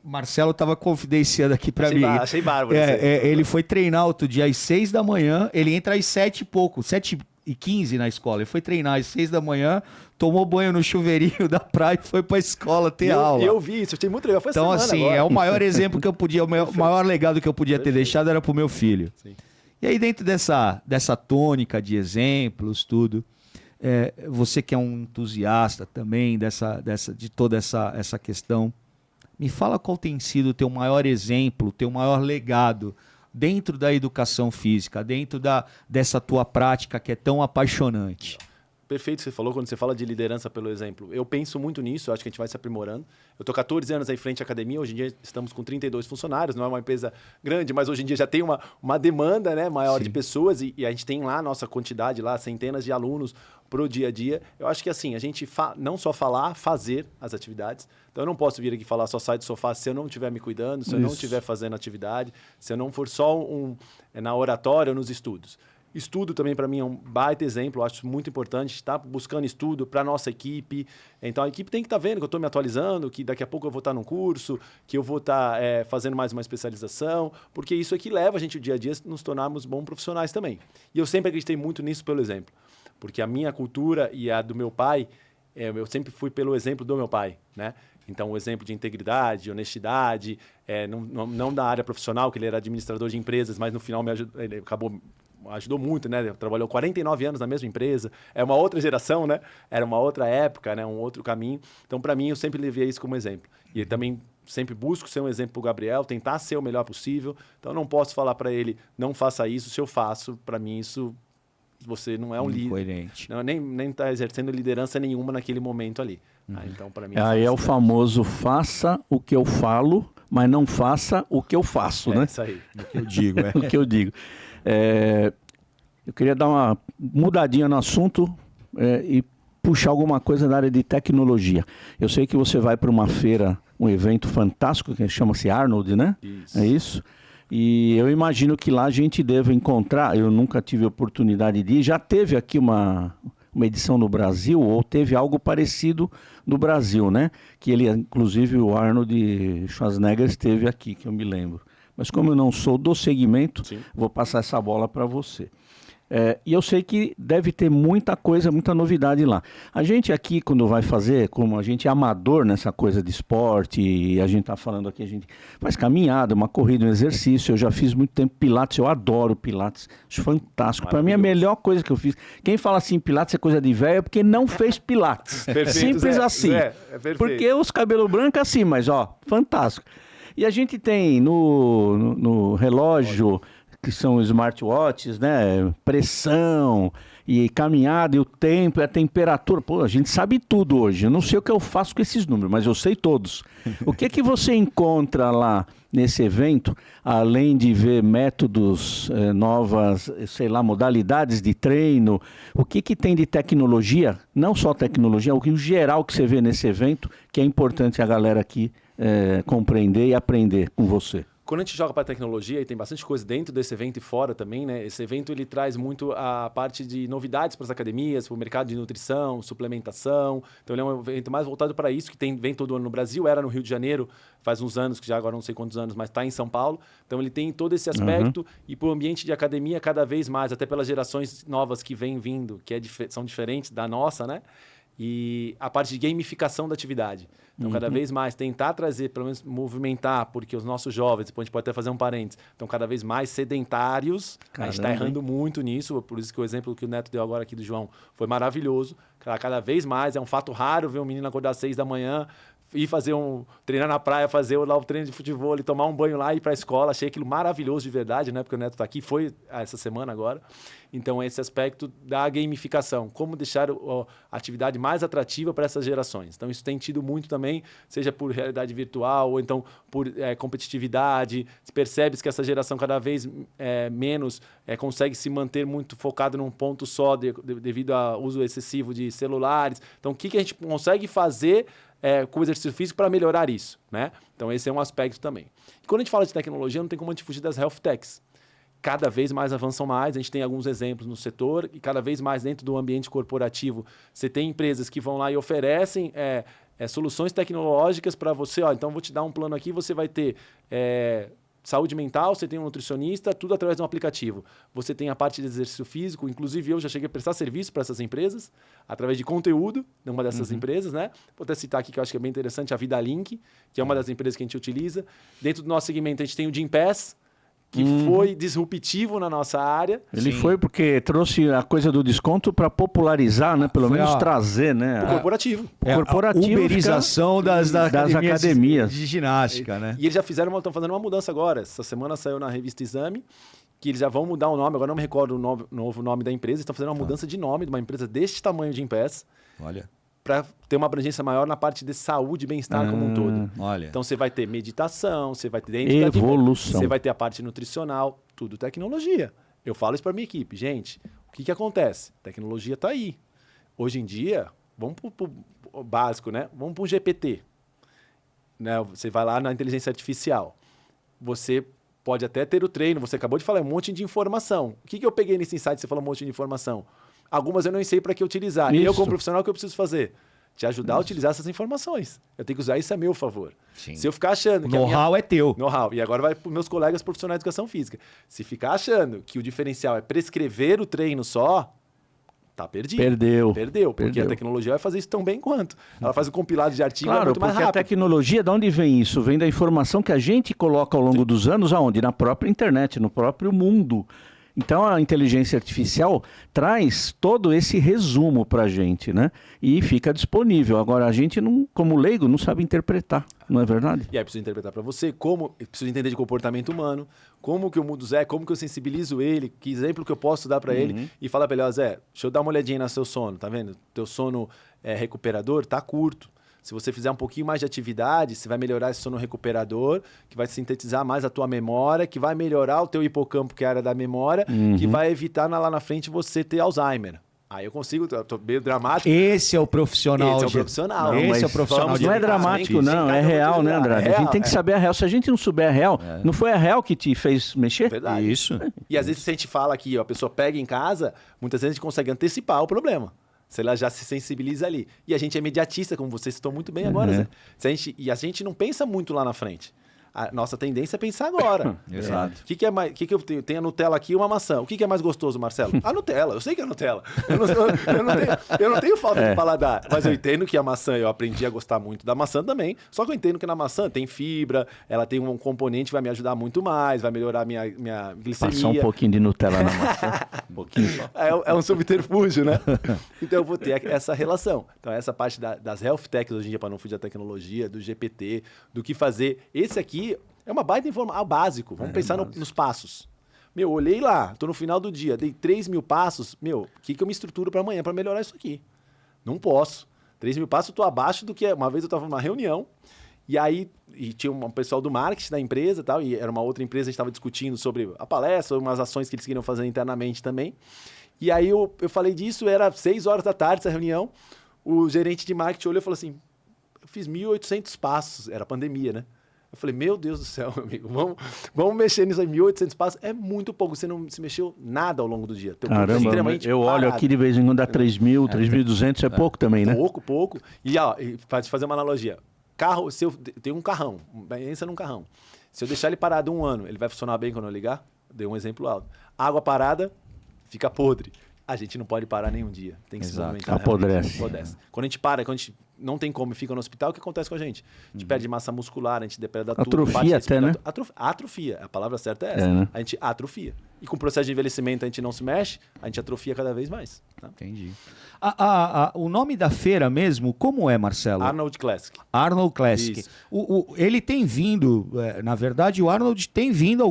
Marcelo estava confidenciando aqui para mim. Achei bárbaro. Ele foi treinar outro dia às 6 da manhã, ele entra às 7 e pouco, 7h15 na escola. Ele foi treinar às 6 da manhã, tomou banho no chuveirinho da praia e foi pra escola ter aula. Eu vi isso, achei muito legal. Foi então, assim, agora. É o maior exemplo que eu podia, o maior legado que eu podia ter deixado era pro meu filho. Sim. E aí, dentro dessa tônica de exemplos, tudo, você que é um entusiasta também de toda essa questão, me fala qual tem sido o teu maior exemplo, o teu maior legado dentro da educação física, dentro dessa tua prática que é tão apaixonante. Perfeito, você falou quando você fala de liderança pelo exemplo. Eu penso muito nisso, eu acho que a gente vai se aprimorando. Eu estou 14 anos aí frente à academia, hoje em dia estamos com 32 funcionários, não é uma empresa grande, mas hoje em dia já tem uma demanda, né, maior de pessoas e a gente tem lá a nossa quantidade, lá centenas de alunos pro dia a dia. Eu acho que assim, a gente não só falar, fazer as atividades. Então eu não posso vir aqui falar só sai do sofá se eu não estiver me cuidando, se eu não estiver fazendo atividade, se eu não for só na oratória ou nos estudos. Estudo também para mim é um baita exemplo, eu acho muito importante estar buscando estudo para a nossa equipe. Então a equipe tem que estar vendo que eu estou me atualizando, que daqui a pouco eu vou estar num curso, que eu vou estar fazendo mais uma especialização, porque isso é que leva a gente o dia a dia a nos tornarmos bons profissionais também. E eu sempre acreditei muito nisso pelo exemplo, porque a minha cultura e a do meu pai, eu sempre fui pelo exemplo do meu pai, né? Então, o exemplo de integridade, de honestidade, não da área profissional, que ele era administrador de empresas, mas no final ele ajudou muito, né? Trabalhou 49 anos na mesma empresa. É uma outra geração, né? Era uma outra época, né? Um outro caminho. Então, para mim, eu sempre levei isso como exemplo. E também sempre busco ser um exemplo para o Gabriel, tentar ser o melhor possível. Então, eu não posso falar para ele, não faça isso. Se eu faço, para mim, isso... Você não é um líder. Incoerente. Nem está exercendo liderança nenhuma naquele momento ali. Então, para mim... Aí é o famoso faça o que eu falo, mas não faça o que eu faço, né? Isso aí. O que eu digo, o que eu digo. Eu queria dar uma mudadinha no assunto e puxar alguma coisa da área de tecnologia. Eu sei que você vai para uma feira, um evento fantástico, que chama-se Arnold, né? Isso. É isso? E eu imagino que lá a gente deve encontrar, eu nunca tive oportunidade de ir, já teve aqui uma edição no Brasil, ou teve algo parecido no Brasil, né? Que ele, inclusive o Arnold Schwarzenegger esteve aqui, que eu me lembro. Mas como eu não sou do segmento, Sim. Vou passar essa bola para você. E eu sei que deve ter muita coisa, muita novidade lá. A gente aqui, quando vai fazer, como a gente é amador nessa coisa de esporte, e a gente está falando aqui, a gente faz caminhada, uma corrida, um exercício. Eu já fiz muito tempo Pilates, eu adoro Pilates. Acho fantástico. Para mim é a melhor coisa que eu fiz. Quem fala assim, Pilates é coisa de velho, é porque não fez Pilates. Perfeito, Simples Zé, assim. Zé, perfeito. Porque os cabelos brancos assim, mas fantástico. E a gente tem no relógio, que são smartwatches, né? Pressão. e caminhada, e o tempo, e a temperatura. Pô, a gente sabe tudo hoje. Eu não sei o que eu faço com esses números, mas eu sei todos. O que você encontra lá nesse evento, além de ver métodos, novas, sei lá, modalidades de treino? O que tem de tecnologia, não só tecnologia, o que geral que você vê nesse evento, que é importante a galera aqui compreender e aprender com você? Quando a gente joga para tecnologia, e tem bastante coisa dentro desse evento e fora também, né? Esse evento ele traz muito a parte de novidades para as academias, para o mercado de nutrição, suplementação. Então ele é um evento mais voltado para isso, que vem todo ano no Brasil, era no Rio de Janeiro, faz uns anos, que já agora não sei quantos anos, mas está em São Paulo. Então ele tem todo esse aspecto e para o ambiente de academia cada vez mais, até pelas gerações novas que vêm vindo, que são diferentes da nossa, né? E a parte de gamificação da atividade. Então, cada vez mais tentar trazer, pelo menos movimentar, porque os nossos jovens, depois a gente pode até fazer um parênteses, estão cada vez mais sedentários. Caramba, a gente está errando muito nisso, por isso que o exemplo que o Neto deu agora aqui do João foi maravilhoso. Cada vez mais, é um fato raro ver um menino acordar às 6 da manhã, ir treinar na praia, fazer lá o treino de futebol, tomar um banho lá e ir para a escola. Achei aquilo maravilhoso de verdade, né? Porque o Neto está aqui, foi essa semana agora. Então, esse aspecto da gamificação, como deixar a atividade mais atrativa para essas gerações. Então, isso tem tido muito também, seja por realidade virtual ou então por competitividade. Se percebe que essa geração cada vez menos consegue se manter muito focada num ponto só devido ao uso excessivo de celulares. Então, o que a gente consegue fazer com o exercício físico para melhorar isso, né? Então, esse é um aspecto também. E quando a gente fala de tecnologia, não tem como a gente fugir das health techs. Cada vez mais avançam mais, a gente tem alguns exemplos no setor e cada vez mais dentro do ambiente corporativo. Você tem empresas que vão lá e oferecem soluções tecnológicas para você. Então, vou te dar um plano aqui, você vai ter saúde mental, você tem um nutricionista, tudo através de um aplicativo. Você tem a parte de exercício físico, inclusive eu já cheguei a prestar serviço para essas empresas, através de conteúdo, numa dessas empresas, né? Vou até citar aqui que eu acho que é bem interessante, a Vida Link, que é uma das empresas que a gente utiliza. Dentro do nosso segmento, a gente tem o Gympass, que foi disruptivo na nossa área. Ele foi porque trouxe a coisa do desconto para popularizar, né? Pelo menos trazer, né? O corporativo. A uberização das academias de ginástica, né? E eles já estão fazendo uma mudança agora. Essa semana saiu na revista Exame, que eles já vão mudar o nome, agora não me recordo o novo nome da empresa, estão fazendo uma mudança de nome de uma empresa deste tamanho de Gympass. Olha. Para ter uma abrangência maior na parte de saúde e bem-estar como um todo. Olha. Então, você vai ter meditação, você vai ter dentro evolução. Você vai ter a parte nutricional, tudo tecnologia. Eu falo isso para minha equipe. Gente, o que acontece? A tecnologia está aí. Hoje em dia, vamos para o básico, né? Vamos para um GPT. Né? Você vai lá na inteligência artificial. Você pode até ter o treino. Você acabou de falar um monte de informação. O que eu peguei nesse insight? Você falou um monte de informação. Algumas eu não sei para que utilizar. Isso. E eu, como profissional, o que eu preciso fazer? Te ajudar a utilizar essas informações. Eu tenho que usar isso a meu favor. Sim. Se eu ficar achando... O know-how é teu. Know-how. E agora vai para os meus colegas profissionais de educação física. Se ficar achando que o diferencial é prescrever o treino só, tá perdido. Perdeu, porque a tecnologia vai fazer isso tão bem quanto. Ela faz o compilado de artigos muito mais rápido. Porque a tecnologia, de onde vem isso? Vem da informação que a gente coloca ao longo dos anos, aonde? Na própria internet, no próprio mundo. Então, a inteligência artificial traz todo esse resumo para a gente, né? E fica disponível. Agora, a gente, não, como leigo, não sabe interpretar, não é verdade? E aí, preciso interpretar para você, preciso entender de comportamento humano, como que eu mudo o Zé, como que eu sensibilizo ele, que exemplo que eu posso dar para ele, e falar para ele, Zé, deixa eu dar uma olhadinha no seu sono, tá vendo? Teu sono recuperador tá curto. Se você fizer um pouquinho mais de atividade, você vai melhorar esse sono recuperador, que vai sintetizar mais a tua memória, que vai melhorar o teu hipocampo, que é a área da memória, que vai evitar lá na frente você ter Alzheimer. Aí eu consigo, tô meio dramático. Esse é o profissional. Esse é o profissional. Esse é o profissional. Não é dramático, não. É real, né, Andrade? A gente tem que saber a real. Se a gente não souber a real, não foi a real que te fez mexer? Verdade. Isso. E às vezes, se a gente fala que a pessoa pega em casa, muitas vezes a gente consegue antecipar o problema. Se ela já se sensibiliza ali. E a gente é imediatista, como você citou muito bem agora, Zé. E a gente não pensa muito lá na frente. A nossa tendência é pensar agora. Exato. O que é mais? Que eu tenho? Tem a Nutella aqui e uma maçã. O que é mais gostoso, Marcelo? A Nutella. Eu sei que é a Nutella. Eu não tenho falta de paladar. Mas eu entendo que a maçã, eu aprendi a gostar muito da maçã também. Só que eu entendo que na maçã tem fibra, ela tem um componente que vai me ajudar muito mais, vai melhorar a minha glicemia. Passar um pouquinho de Nutella na maçã. Um pouquinho só. É um subterfúgio, né? Então eu vou ter essa relação. Então essa parte das health techs hoje em dia, para não fugir da tecnologia, do GPT, do que fazer. Esse aqui é uma baita informação, básico. Vamos pensar nos passos. Meu, olhei lá, tô no final do dia, dei 3.000 passos. Meu, o que eu me estruturo para amanhã para melhorar isso aqui? Não posso. 3.000 passos eu tô abaixo do que... Uma vez eu tava numa reunião, e aí tinha um pessoal do marketing da empresa e tal, e era uma outra empresa, a gente estava discutindo sobre a palestra, umas ações que eles queriam fazer internamente também. E aí eu falei disso, era 6 horas da tarde essa reunião, o gerente de marketing olhou e falou assim, eu fiz 1.800 passos, era pandemia, né? Eu falei, meu Deus do céu, meu amigo, vamos mexer nisso aí, 1.800 passos, é muito pouco, você não se mexeu nada ao longo do dia. Caramba, eu olho aqui de vez em quando dá 3.000, 3.200, é pouco também, né? Pouco. E ó, para te fazer uma analogia, carro, se eu tenho um carrão, pensa num carrão, se eu deixar ele parado 1 ano, ele vai funcionar bem quando eu ligar? Dei um exemplo alto. Água parada, fica podre. A gente não pode parar nenhum dia. Tem que se movimentar. Apodrece. Quando a gente para, quando a gente não tem como e fica no hospital, o que acontece com a gente? A gente perde massa muscular, a gente depreda tudo. Atrofia até, né? Atrofia. A palavra certa é essa. Né? A gente atrofia. E com o processo de envelhecimento a gente não se mexe, a gente atrofia cada vez mais. Tá? Entendi. O nome da feira mesmo, como é, Marcelo? Arnold Classic. Arnold Classic. Ele tem vindo, na verdade, o Arnold tem vindo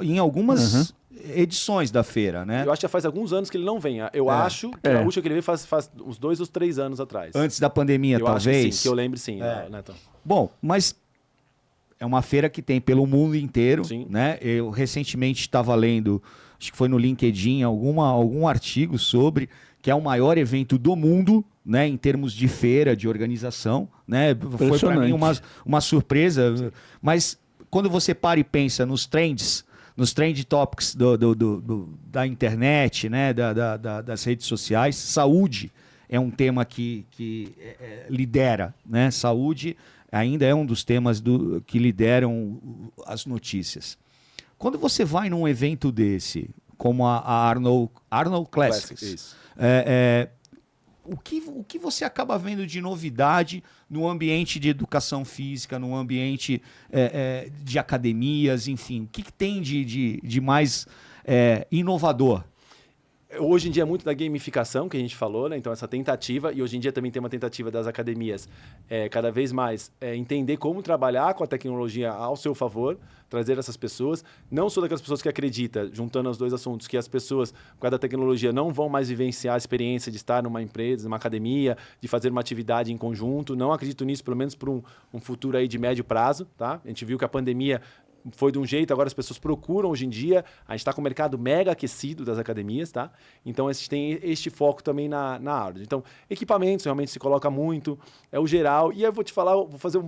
em algumas edições da feira, né? Eu acho que já faz alguns anos que ele não vem. Eu acho que a última que ele veio faz uns 2 ou 3 anos atrás. Antes da pandemia, talvez? Acho que sim, que eu lembro sim. Neto. Bom, mas é uma feira que tem pelo mundo inteiro, sim. Né? Eu recentemente estava lendo, acho que foi no LinkedIn, algum artigo sobre que é o maior evento do mundo, né, em termos de feira, de organização, né? Foi para mim uma surpresa, sim. Mas quando você para e pensa nos trend topics da internet, né, das redes sociais, saúde é um tema que lidera, né? Saúde ainda é um dos temas que lideram as notícias. Quando você vai num evento desse, como a Arnold Classics, o que você acaba vendo de novidade no ambiente de educação física, no ambiente de academias, enfim? O que tem de mais inovador? Hoje em dia é muito da gamificação que a gente falou, né? Então essa tentativa, e hoje em dia também tem uma tentativa das academias cada vez mais entender como trabalhar com a tecnologia ao seu favor, trazer essas pessoas. Não sou daquelas pessoas que acreditam, juntando os dois assuntos, que as pessoas, por causa da tecnologia, não vão mais vivenciar a experiência de estar numa empresa, numa academia, de fazer uma atividade em conjunto. Não acredito nisso, pelo menos por um futuro aí de médio prazo, tá? A gente viu que a pandemia foi de um jeito, agora as pessoas procuram hoje em dia, a gente está com o mercado mega aquecido das academias, tá? Então a gente tem este foco também na Arnold. Então, equipamentos realmente se coloca muito, é o geral, e eu vou te falar, vou fazer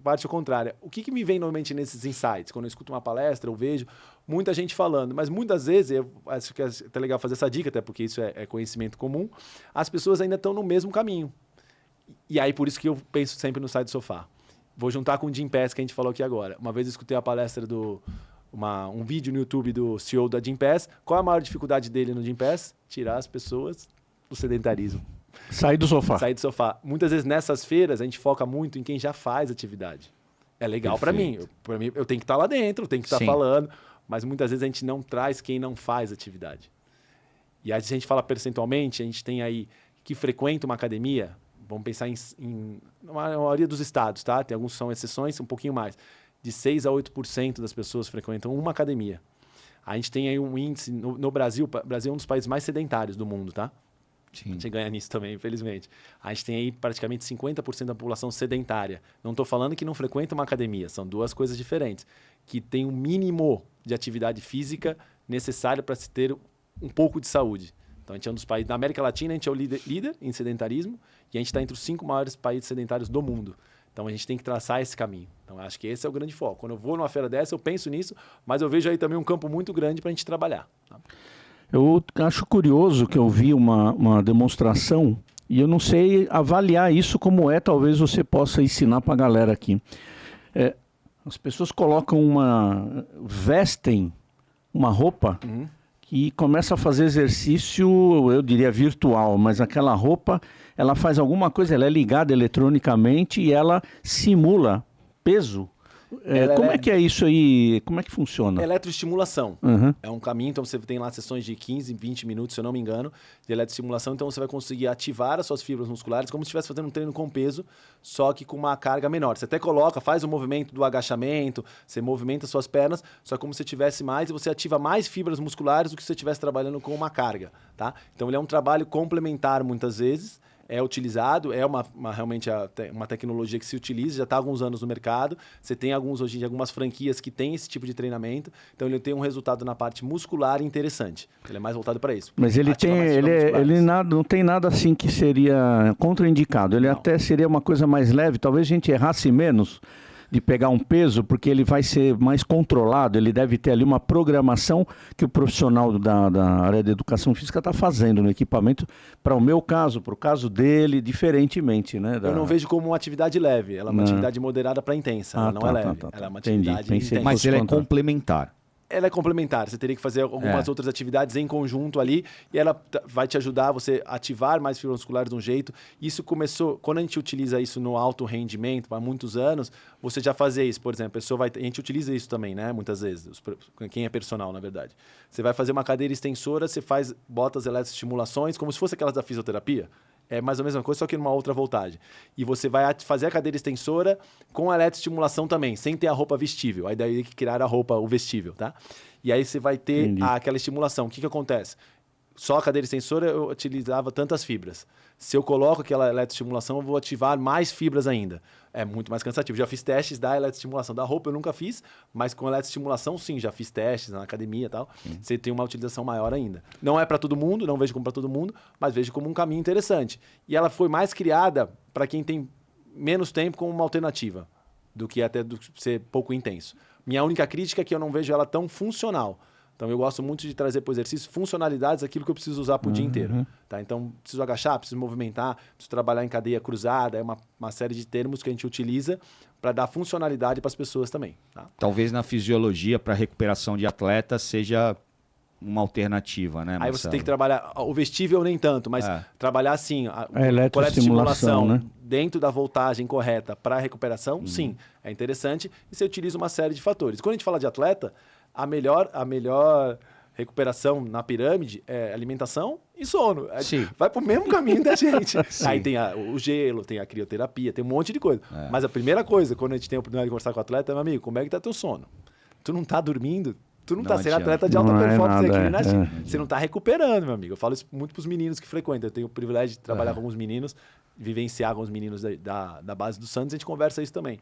parte ao contrário. O que me vem normalmente nesses insights? Quando eu escuto uma palestra, eu vejo muita gente falando, mas muitas vezes, eu acho que é até legal fazer essa dica, até porque isso é conhecimento comum, as pessoas ainda estão no mesmo caminho. E aí por isso que eu penso sempre no Sai do Sofá. Vou juntar com o Gympass que a gente falou aqui agora. Uma vez eu escutei a palestra um vídeo no YouTube do CEO da Gympass. Qual é a maior dificuldade dele no Gympass? Tirar as pessoas do sedentarismo. Sair do sofá. Sair do sofá. Muitas vezes nessas feiras a gente foca muito em quem já faz atividade. É legal para mim. Para mim, eu tenho que estar lá dentro, eu tenho que estar falando, mas muitas vezes a gente não traz quem não faz atividade. E aí, se a gente fala percentualmente, a gente tem aí que frequenta uma academia. Vamos pensar na maioria dos estados, tá? Tem alguns que são exceções, um pouquinho mais. De 6% a 8% das pessoas frequentam uma academia. A gente tem aí um índice, no Brasil, o Brasil é um dos países mais sedentários do mundo, tá? Sim. A gente ganha nisso também, infelizmente. A gente tem aí praticamente 50% da população sedentária. Não estou falando que não frequenta uma academia, são duas coisas diferentes. Que tem um mínimo de atividade física necessário para se ter um pouco de saúde. Então, a gente é um dos países... Na América Latina, a gente é o líder em sedentarismo e a gente está entre os 5 maiores países sedentários do mundo. Então, a gente tem que traçar esse caminho. Então, acho que esse é o grande foco. Quando eu vou numa feira dessa, eu penso nisso, mas eu vejo aí também um campo muito grande para a gente trabalhar. Tá? Eu acho curioso que eu vi uma demonstração e eu não sei avaliar isso como talvez você possa ensinar para a galera aqui. As pessoas colocam vestem uma roupa... e começa a fazer exercício, eu diria virtual, mas aquela roupa, ela faz alguma coisa, ela é ligada eletronicamente e ela simula peso Como é que é isso aí? Como é que funciona? Eletroestimulação. É um caminho, então você tem lá sessões de 15, 20 minutos, se eu não me engano, de eletroestimulação. Então você vai conseguir ativar as suas fibras musculares como se estivesse fazendo um treino com peso, só que com uma carga menor. Você até coloca, faz o movimento do agachamento, você movimenta suas pernas, só como se tivesse mais e você ativa mais fibras musculares do que se você estivesse trabalhando com uma carga, tá? Então ele é um trabalho complementar muitas vezes. É utilizado, é realmente uma tecnologia que se utiliza, já está há alguns anos no mercado. Você tem hoje em dia algumas franquias que têm esse tipo de treinamento, então ele tem um resultado na parte muscular interessante. Ele é mais voltado para isso. Mas ele não tem nada assim que seria contraindicado. Ele até seria uma coisa mais leve, talvez a gente errasse menos de pegar um peso, porque ele vai ser mais controlado, ele deve ter ali uma programação que o profissional da área de educação física está fazendo no equipamento, para o meu caso, para o caso dele, diferentemente, né? Eu não vejo como uma atividade leve, ela é uma atividade moderada para intensa, ela não é leve, ela é uma atividade intensa. Mas ele é complementar. Ela é complementar, você teria que fazer algumas outras atividades em conjunto ali e ela vai te ajudar a você ativar mais fibras musculares de um jeito. Isso começou, quando a gente utiliza isso no alto rendimento, há muitos anos, você já fazia isso, por exemplo, a gente utiliza isso também, né, muitas vezes, quem é personal, na verdade. Você vai fazer uma cadeira extensora, você bota as eletroestimulações, como se fosse aquelas da fisioterapia. É mais ou menos a mesma coisa, só que numa outra voltagem. E você vai fazer a cadeira extensora com a eletroestimulação também, sem ter a roupa vestível. Aí daí que criar o vestível, tá? E aí você vai ter aquela estimulação. O que acontece? Só a cadeira extensora eu utilizava tantas fibras. Se eu coloco aquela eletroestimulação, eu vou ativar mais fibras ainda. É muito mais cansativo. Já fiz testes da eletroestimulação. Da roupa eu nunca fiz, mas com eletroestimulação sim, já fiz testes na academia e tal. Você tem uma utilização maior ainda. Não é para todo mundo, não vejo como para todo mundo, mas vejo como um caminho interessante. E ela foi mais criada para quem tem menos tempo como uma alternativa, do que até ser pouco intenso. Minha única crítica é que eu não vejo ela tão funcional. Então, eu gosto muito de trazer para o exercício funcionalidades, aquilo que eu preciso usar para o dia inteiro. Tá? Então, preciso agachar, preciso movimentar, preciso trabalhar em cadeia cruzada. É uma série de termos que a gente utiliza para dar funcionalidade para as pessoas também. Tá? Talvez na fisiologia, para recuperação de atleta, seja uma alternativa, né, Marcelo? Aí você tem que trabalhar, o vestível nem tanto, mas trabalhar assim, a eletroestimulação, né? Dentro da voltagem correta para a recuperação, sim, é interessante. E você utiliza uma série de fatores. Quando a gente fala de atleta, a melhor recuperação na pirâmide é alimentação e sono. Vai pro mesmo caminho da gente. Aí tem o gelo, tem a crioterapia, tem um monte de coisa. Mas a primeira coisa, quando a gente tem a oportunidade de conversar com o atleta, meu amigo, como é que tá teu sono? Tu não tá dormindo? Tu não tá sendo atleta de alta performance aqui na China. Você não tá recuperando, meu amigo. Eu falo isso muito pros meninos que frequentam. Eu tenho o privilégio de trabalhar com alguns meninos, vivenciar com os meninos da base do Santos, a gente conversa isso também.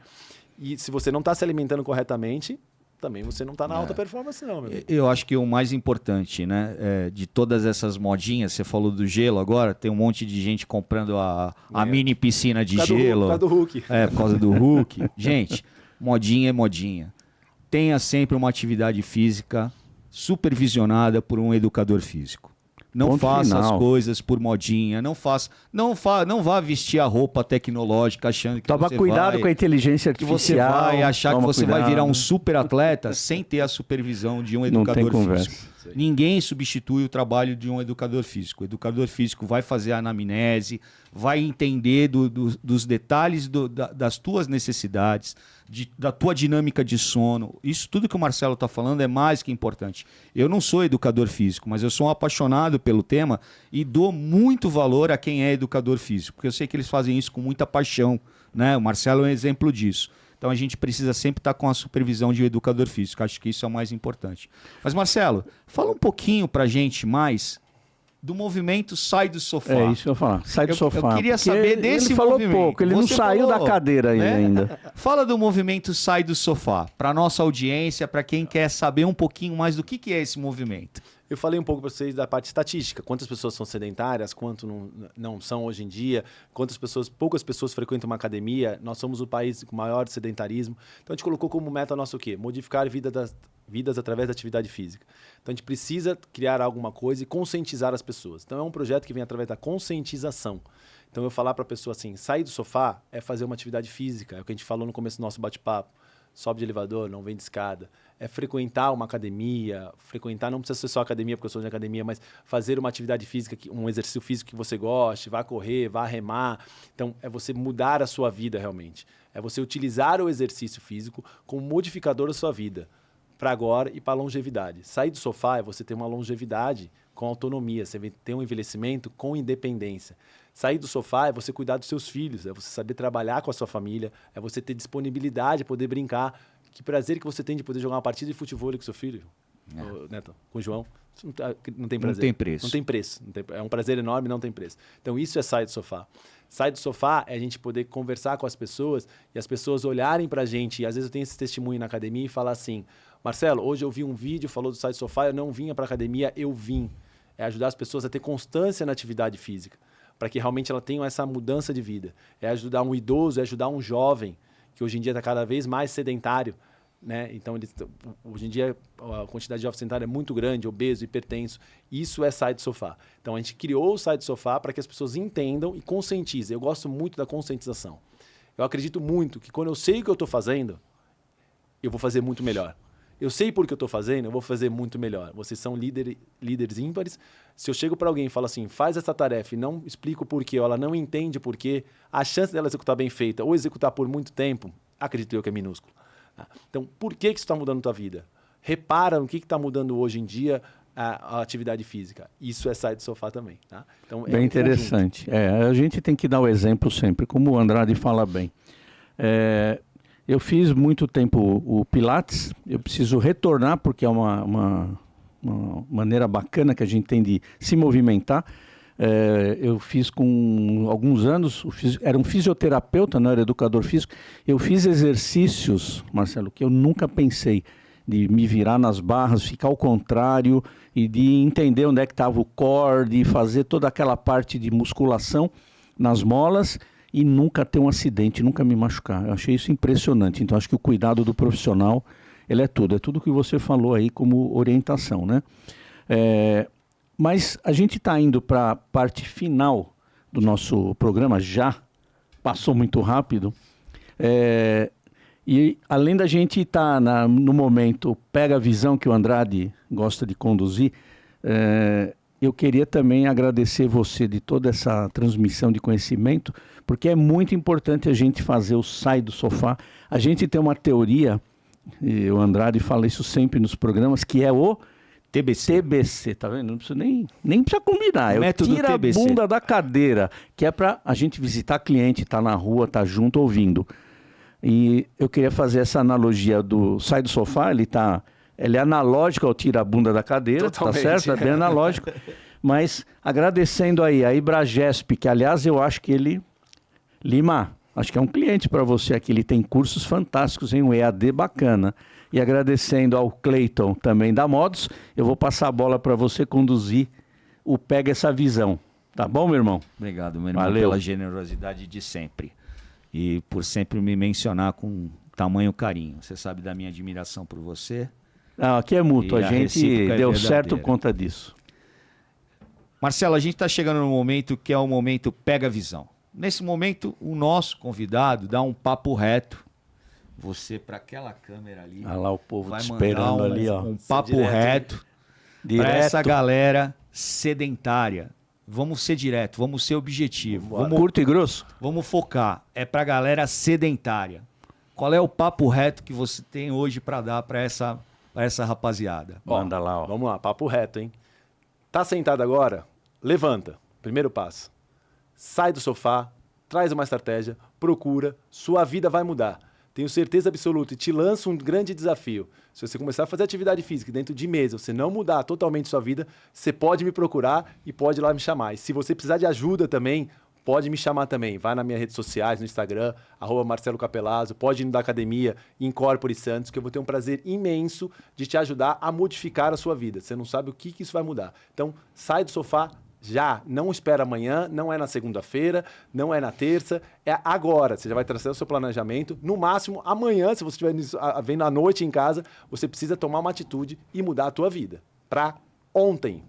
E se você não tá se alimentando corretamente, também você não está na alta performance, não, meu amigo. Eu acho que o mais importante, né, de todas essas modinhas, você falou do gelo agora, tem um monte de gente comprando a mini piscina de gelo. Por causa do Hulk. Por causa do Hulk. Gente, modinha é modinha. Tenha sempre uma atividade física supervisionada por um educador físico. Não faça as coisas por modinha, não vá vestir a roupa tecnológica achando que Toma cuidado com a inteligência artificial. Que você vai achar que você vai virar um super atleta sem ter a supervisão de um educador físico. Ninguém substitui o trabalho de um educador físico. O educador físico vai fazer a anamnese, vai entender dos detalhes das tuas necessidades, da tua dinâmica de sono. Isso tudo que o Marcelo está falando é mais que importante. Eu não sou educador físico, mas eu sou um apaixonado pelo tema e dou muito valor a quem é educador físico, porque eu sei que eles fazem isso com muita paixão, né? O Marcelo é um exemplo disso. Então a gente precisa sempre estar com a supervisão de um educador físico. Acho que isso é o mais importante. Mas Marcelo, fala um pouquinho pra gente mais do movimento Sai do Sofá. É isso que eu falo, sai do sofá. Eu queria saber desse movimento. Ele falou pouco, ele não saiu da cadeira ainda. Fala do movimento Sai do Sofá, para nossa audiência, para quem quer saber um pouquinho mais do que é esse movimento. Eu falei um pouco para vocês da parte estatística, quantas pessoas são sedentárias, quanto não são hoje em dia, poucas pessoas frequentam uma academia, nós somos o país com maior sedentarismo. Então a gente colocou como meta nossa o quê? Modificar vidas através da atividade física. Então a gente precisa criar alguma coisa e conscientizar as pessoas. Então é um projeto que vem através da conscientização. Então eu falar para a pessoa assim, sair do sofá é fazer uma atividade física, é o que a gente falou no começo do nosso bate-papo. sobe de elevador, não vem de escada. É frequentar uma academia, não precisa ser só academia, porque eu sou de academia, mas fazer uma atividade física, um exercício físico que você goste, vá correr, vá remar. Então, é você mudar a sua vida realmente. É você utilizar o exercício físico como modificador da sua vida, para agora e para a longevidade. Sair do sofá é você ter uma longevidade com autonomia, você ter um envelhecimento com independência. Sair do sofá é você cuidar dos seus filhos, é você saber trabalhar com a sua família, é você ter disponibilidade, poder brincar. Que prazer que você tem de poder jogar uma partida de futebol com seu filho, Neto, com o João. Isso não tem prazer. Não tem preço. Não tem preço. É um prazer enorme, não tem preço. Então, isso é sair do sofá. Sair do sofá é a gente poder conversar com as pessoas e as pessoas olharem pra gente. E às vezes eu tenho esse testemunho na academia e falar assim, Marcelo, hoje eu vi um vídeo, falou do sair do sofá, eu não vinha pra academia, eu vim. É ajudar as pessoas a ter constância na atividade física, para que realmente ela tenha essa mudança de vida. É ajudar um idoso, é ajudar um jovem, que hoje em dia está cada vez mais sedentário, né? Então, hoje em dia, a quantidade de jovens sedentários é muito grande, obeso, hipertenso. Isso é sair do sofá. Então, a gente criou o sair do sofá para que as pessoas entendam e conscientizem. Eu gosto muito da conscientização. Eu acredito muito que quando eu sei o que eu estou fazendo, eu vou fazer muito melhor. Eu sei por que eu estou fazendo, eu vou fazer muito melhor. Vocês são líderes ímpares. Se eu chego para alguém e falo assim, faz essa tarefa e não explico o porquê, ou ela não entende o porquê, a chance dela executar bem feita ou executar por muito tempo, acredito eu que é minúsculo. Então, por que isso está mudando a tua vida? Repara no que está mudando hoje em dia a atividade física. Isso é sair do sofá também. Tá? Então, bem interessante. A gente tem que dar o exemplo sempre, como o Andrade fala bem. Eu fiz muito tempo o Pilates, eu preciso retornar porque é uma maneira bacana que a gente tem de se movimentar. Eu fiz com alguns anos, era um fisioterapeuta, não era educador físico. Eu fiz exercícios, Marcelo, que eu nunca pensei, de me virar nas barras, ficar ao contrário e de entender onde é que estava o core, de fazer toda aquela parte de musculação nas molas e nunca ter um acidente, nunca me machucar. Eu achei isso impressionante. Então, acho que o cuidado do profissional, ele é tudo que você falou aí como orientação, né? Mas a gente está indo para a parte final do nosso programa, já passou muito rápido. E além da gente estar no momento, pega a visão que o Andrade gosta de conduzir, eu queria também agradecer você de toda essa transmissão de conhecimento, porque é muito importante a gente fazer o sai do sofá. A gente tem uma teoria, e o Andrade fala isso sempre nos programas, que é o TBC, tá vendo? Não precisa nem precisa combinar. Tira a bunda da cadeira, que é para a gente visitar cliente, tá na rua, tá junto, ouvindo. E eu queria fazer essa analogia do sai do sofá, ele é analógico ao tira a bunda da cadeira, totalmente. Tá certo? É bem analógico. Mas agradecendo aí a Ibragesp, que aliás eu acho que ele... Lima, acho que é um cliente para você aqui, ele tem cursos fantásticos em um EAD bacana. E agradecendo ao Cleiton também da Modos, eu vou passar a bola para você conduzir o Pega Essa Visão. Tá bom, meu irmão? Obrigado, meu irmão, Valeu. pela generosidade de sempre. E por sempre me mencionar com tamanho carinho. Você sabe da minha admiração por você. Não, aqui é mútuo, a gente deu certo por verdadeira. conta disso. Marcelo, a gente está chegando no momento que é o momento Pega a Visão. Nesse momento, o nosso convidado dá um papo reto. Você para aquela câmera ali. Olha lá o povo vai te esperando ali, ó. Um papo reto para essa galera sedentária. Vamos ser direto, vamos ser objetivo. Vamos, curto e grosso? Vamos focar. É para galera sedentária. Qual é o papo reto que você tem hoje para dar para essa rapaziada? Manda lá, ó. Vamos lá, papo reto, hein? Tá sentado agora? Levanta. Primeiro passo. Sai do sofá, traz uma estratégia, procura, sua vida vai mudar. Tenho certeza absoluta e te lanço um grande desafio. Se você começar a fazer atividade física dentro de meses, você não mudar totalmente sua vida, você pode me procurar e pode ir lá me chamar. E se você precisar de ajuda também, pode me chamar também. Vai nas minhas redes sociais, no Instagram, @Marcelo Capelazzo, pode ir no da academia, Incorpore Santos, que eu vou ter um prazer imenso de te ajudar a modificar a sua vida. Você não sabe o que isso vai mudar. Então, sai do sofá já. Não espera amanhã, não é na segunda-feira, não é na terça, é agora. Você já vai traçar o seu planejamento. No máximo, amanhã, se você estiver vendo à noite em casa, você precisa tomar uma atitude e mudar a tua vida. Para ontem.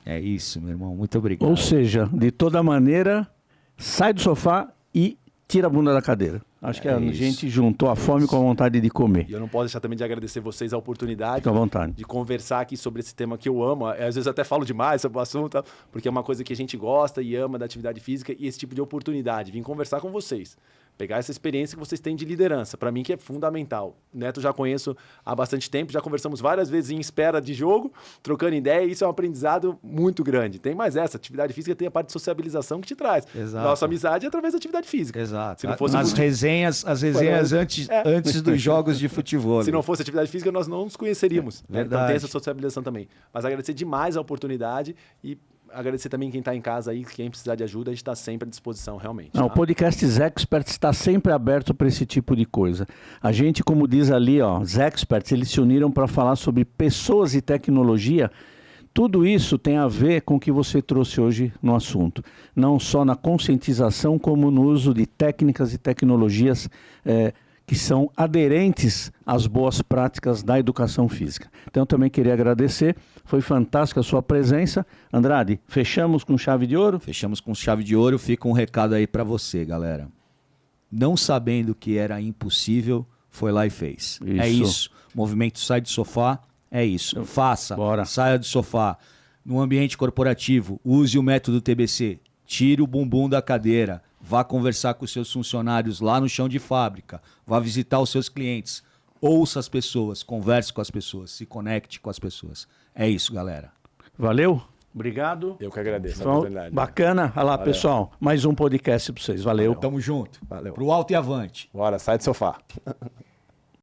É isso, meu irmão. Muito obrigado. Ou seja, de toda maneira, sai do sofá e tira a bunda da cadeira. Acho que a gente juntou a fome com a vontade de comer. E eu não posso deixar também de agradecer vocês a oportunidade Fica à vontade. de conversar aqui sobre esse tema que eu amo. Às vezes até falo demais sobre o assunto, porque é uma coisa que a gente gosta e ama da atividade física e esse tipo de oportunidade. Vim conversar com vocês. Pegar essa experiência que vocês têm de liderança, para mim que é fundamental. O Neto já conheço há bastante tempo, já conversamos várias vezes em espera de jogo, trocando ideia, e isso é um aprendizado muito grande. Tem mais essa, atividade física tem a parte de sociabilização que te traz. Exato. Nossa amizade é através da atividade física. Exato. Se não fosse as resenhas antes dos jogos de futebol. Se não fosse atividade física, nós não nos conheceríamos. Né? Então tem essa sociabilização também. Mas agradecer demais a oportunidade e agradecer também quem está em casa aí, quem precisar de ajuda, a gente está sempre à disposição, realmente. Não, tá? o podcast Experts está sempre aberto para esse tipo de coisa. A gente, como diz ali, ó, os Experts, eles se uniram para falar sobre pessoas e tecnologia. Tudo isso tem a ver com o que você trouxe hoje no assunto. Não só na conscientização, como no uso de técnicas e tecnologias que são aderentes às boas práticas da educação física. Então, eu também queria agradecer. Foi fantástica a sua presença. Andrade, fechamos com chave de ouro? Fechamos com chave de ouro. Fica um recado aí para você, galera. Não sabendo que era impossível, foi lá e fez. Isso. É isso. Movimento Sai do Sofá, é isso. Faça. Bora. Saia do sofá. No ambiente corporativo, use o método TBC. Tire o bumbum da cadeira. Vá conversar com os seus funcionários lá no chão de fábrica. Vá visitar os seus clientes. Ouça as pessoas, converse com as pessoas, se conecte com as pessoas. É isso, galera. Valeu? Obrigado. Eu que agradeço a Então, oportunidade. bacana. Olha lá, pessoal. Mais um podcast para vocês. Valeu. Tamo junto. Valeu. Pro alto e avante. Bora, sai do sofá.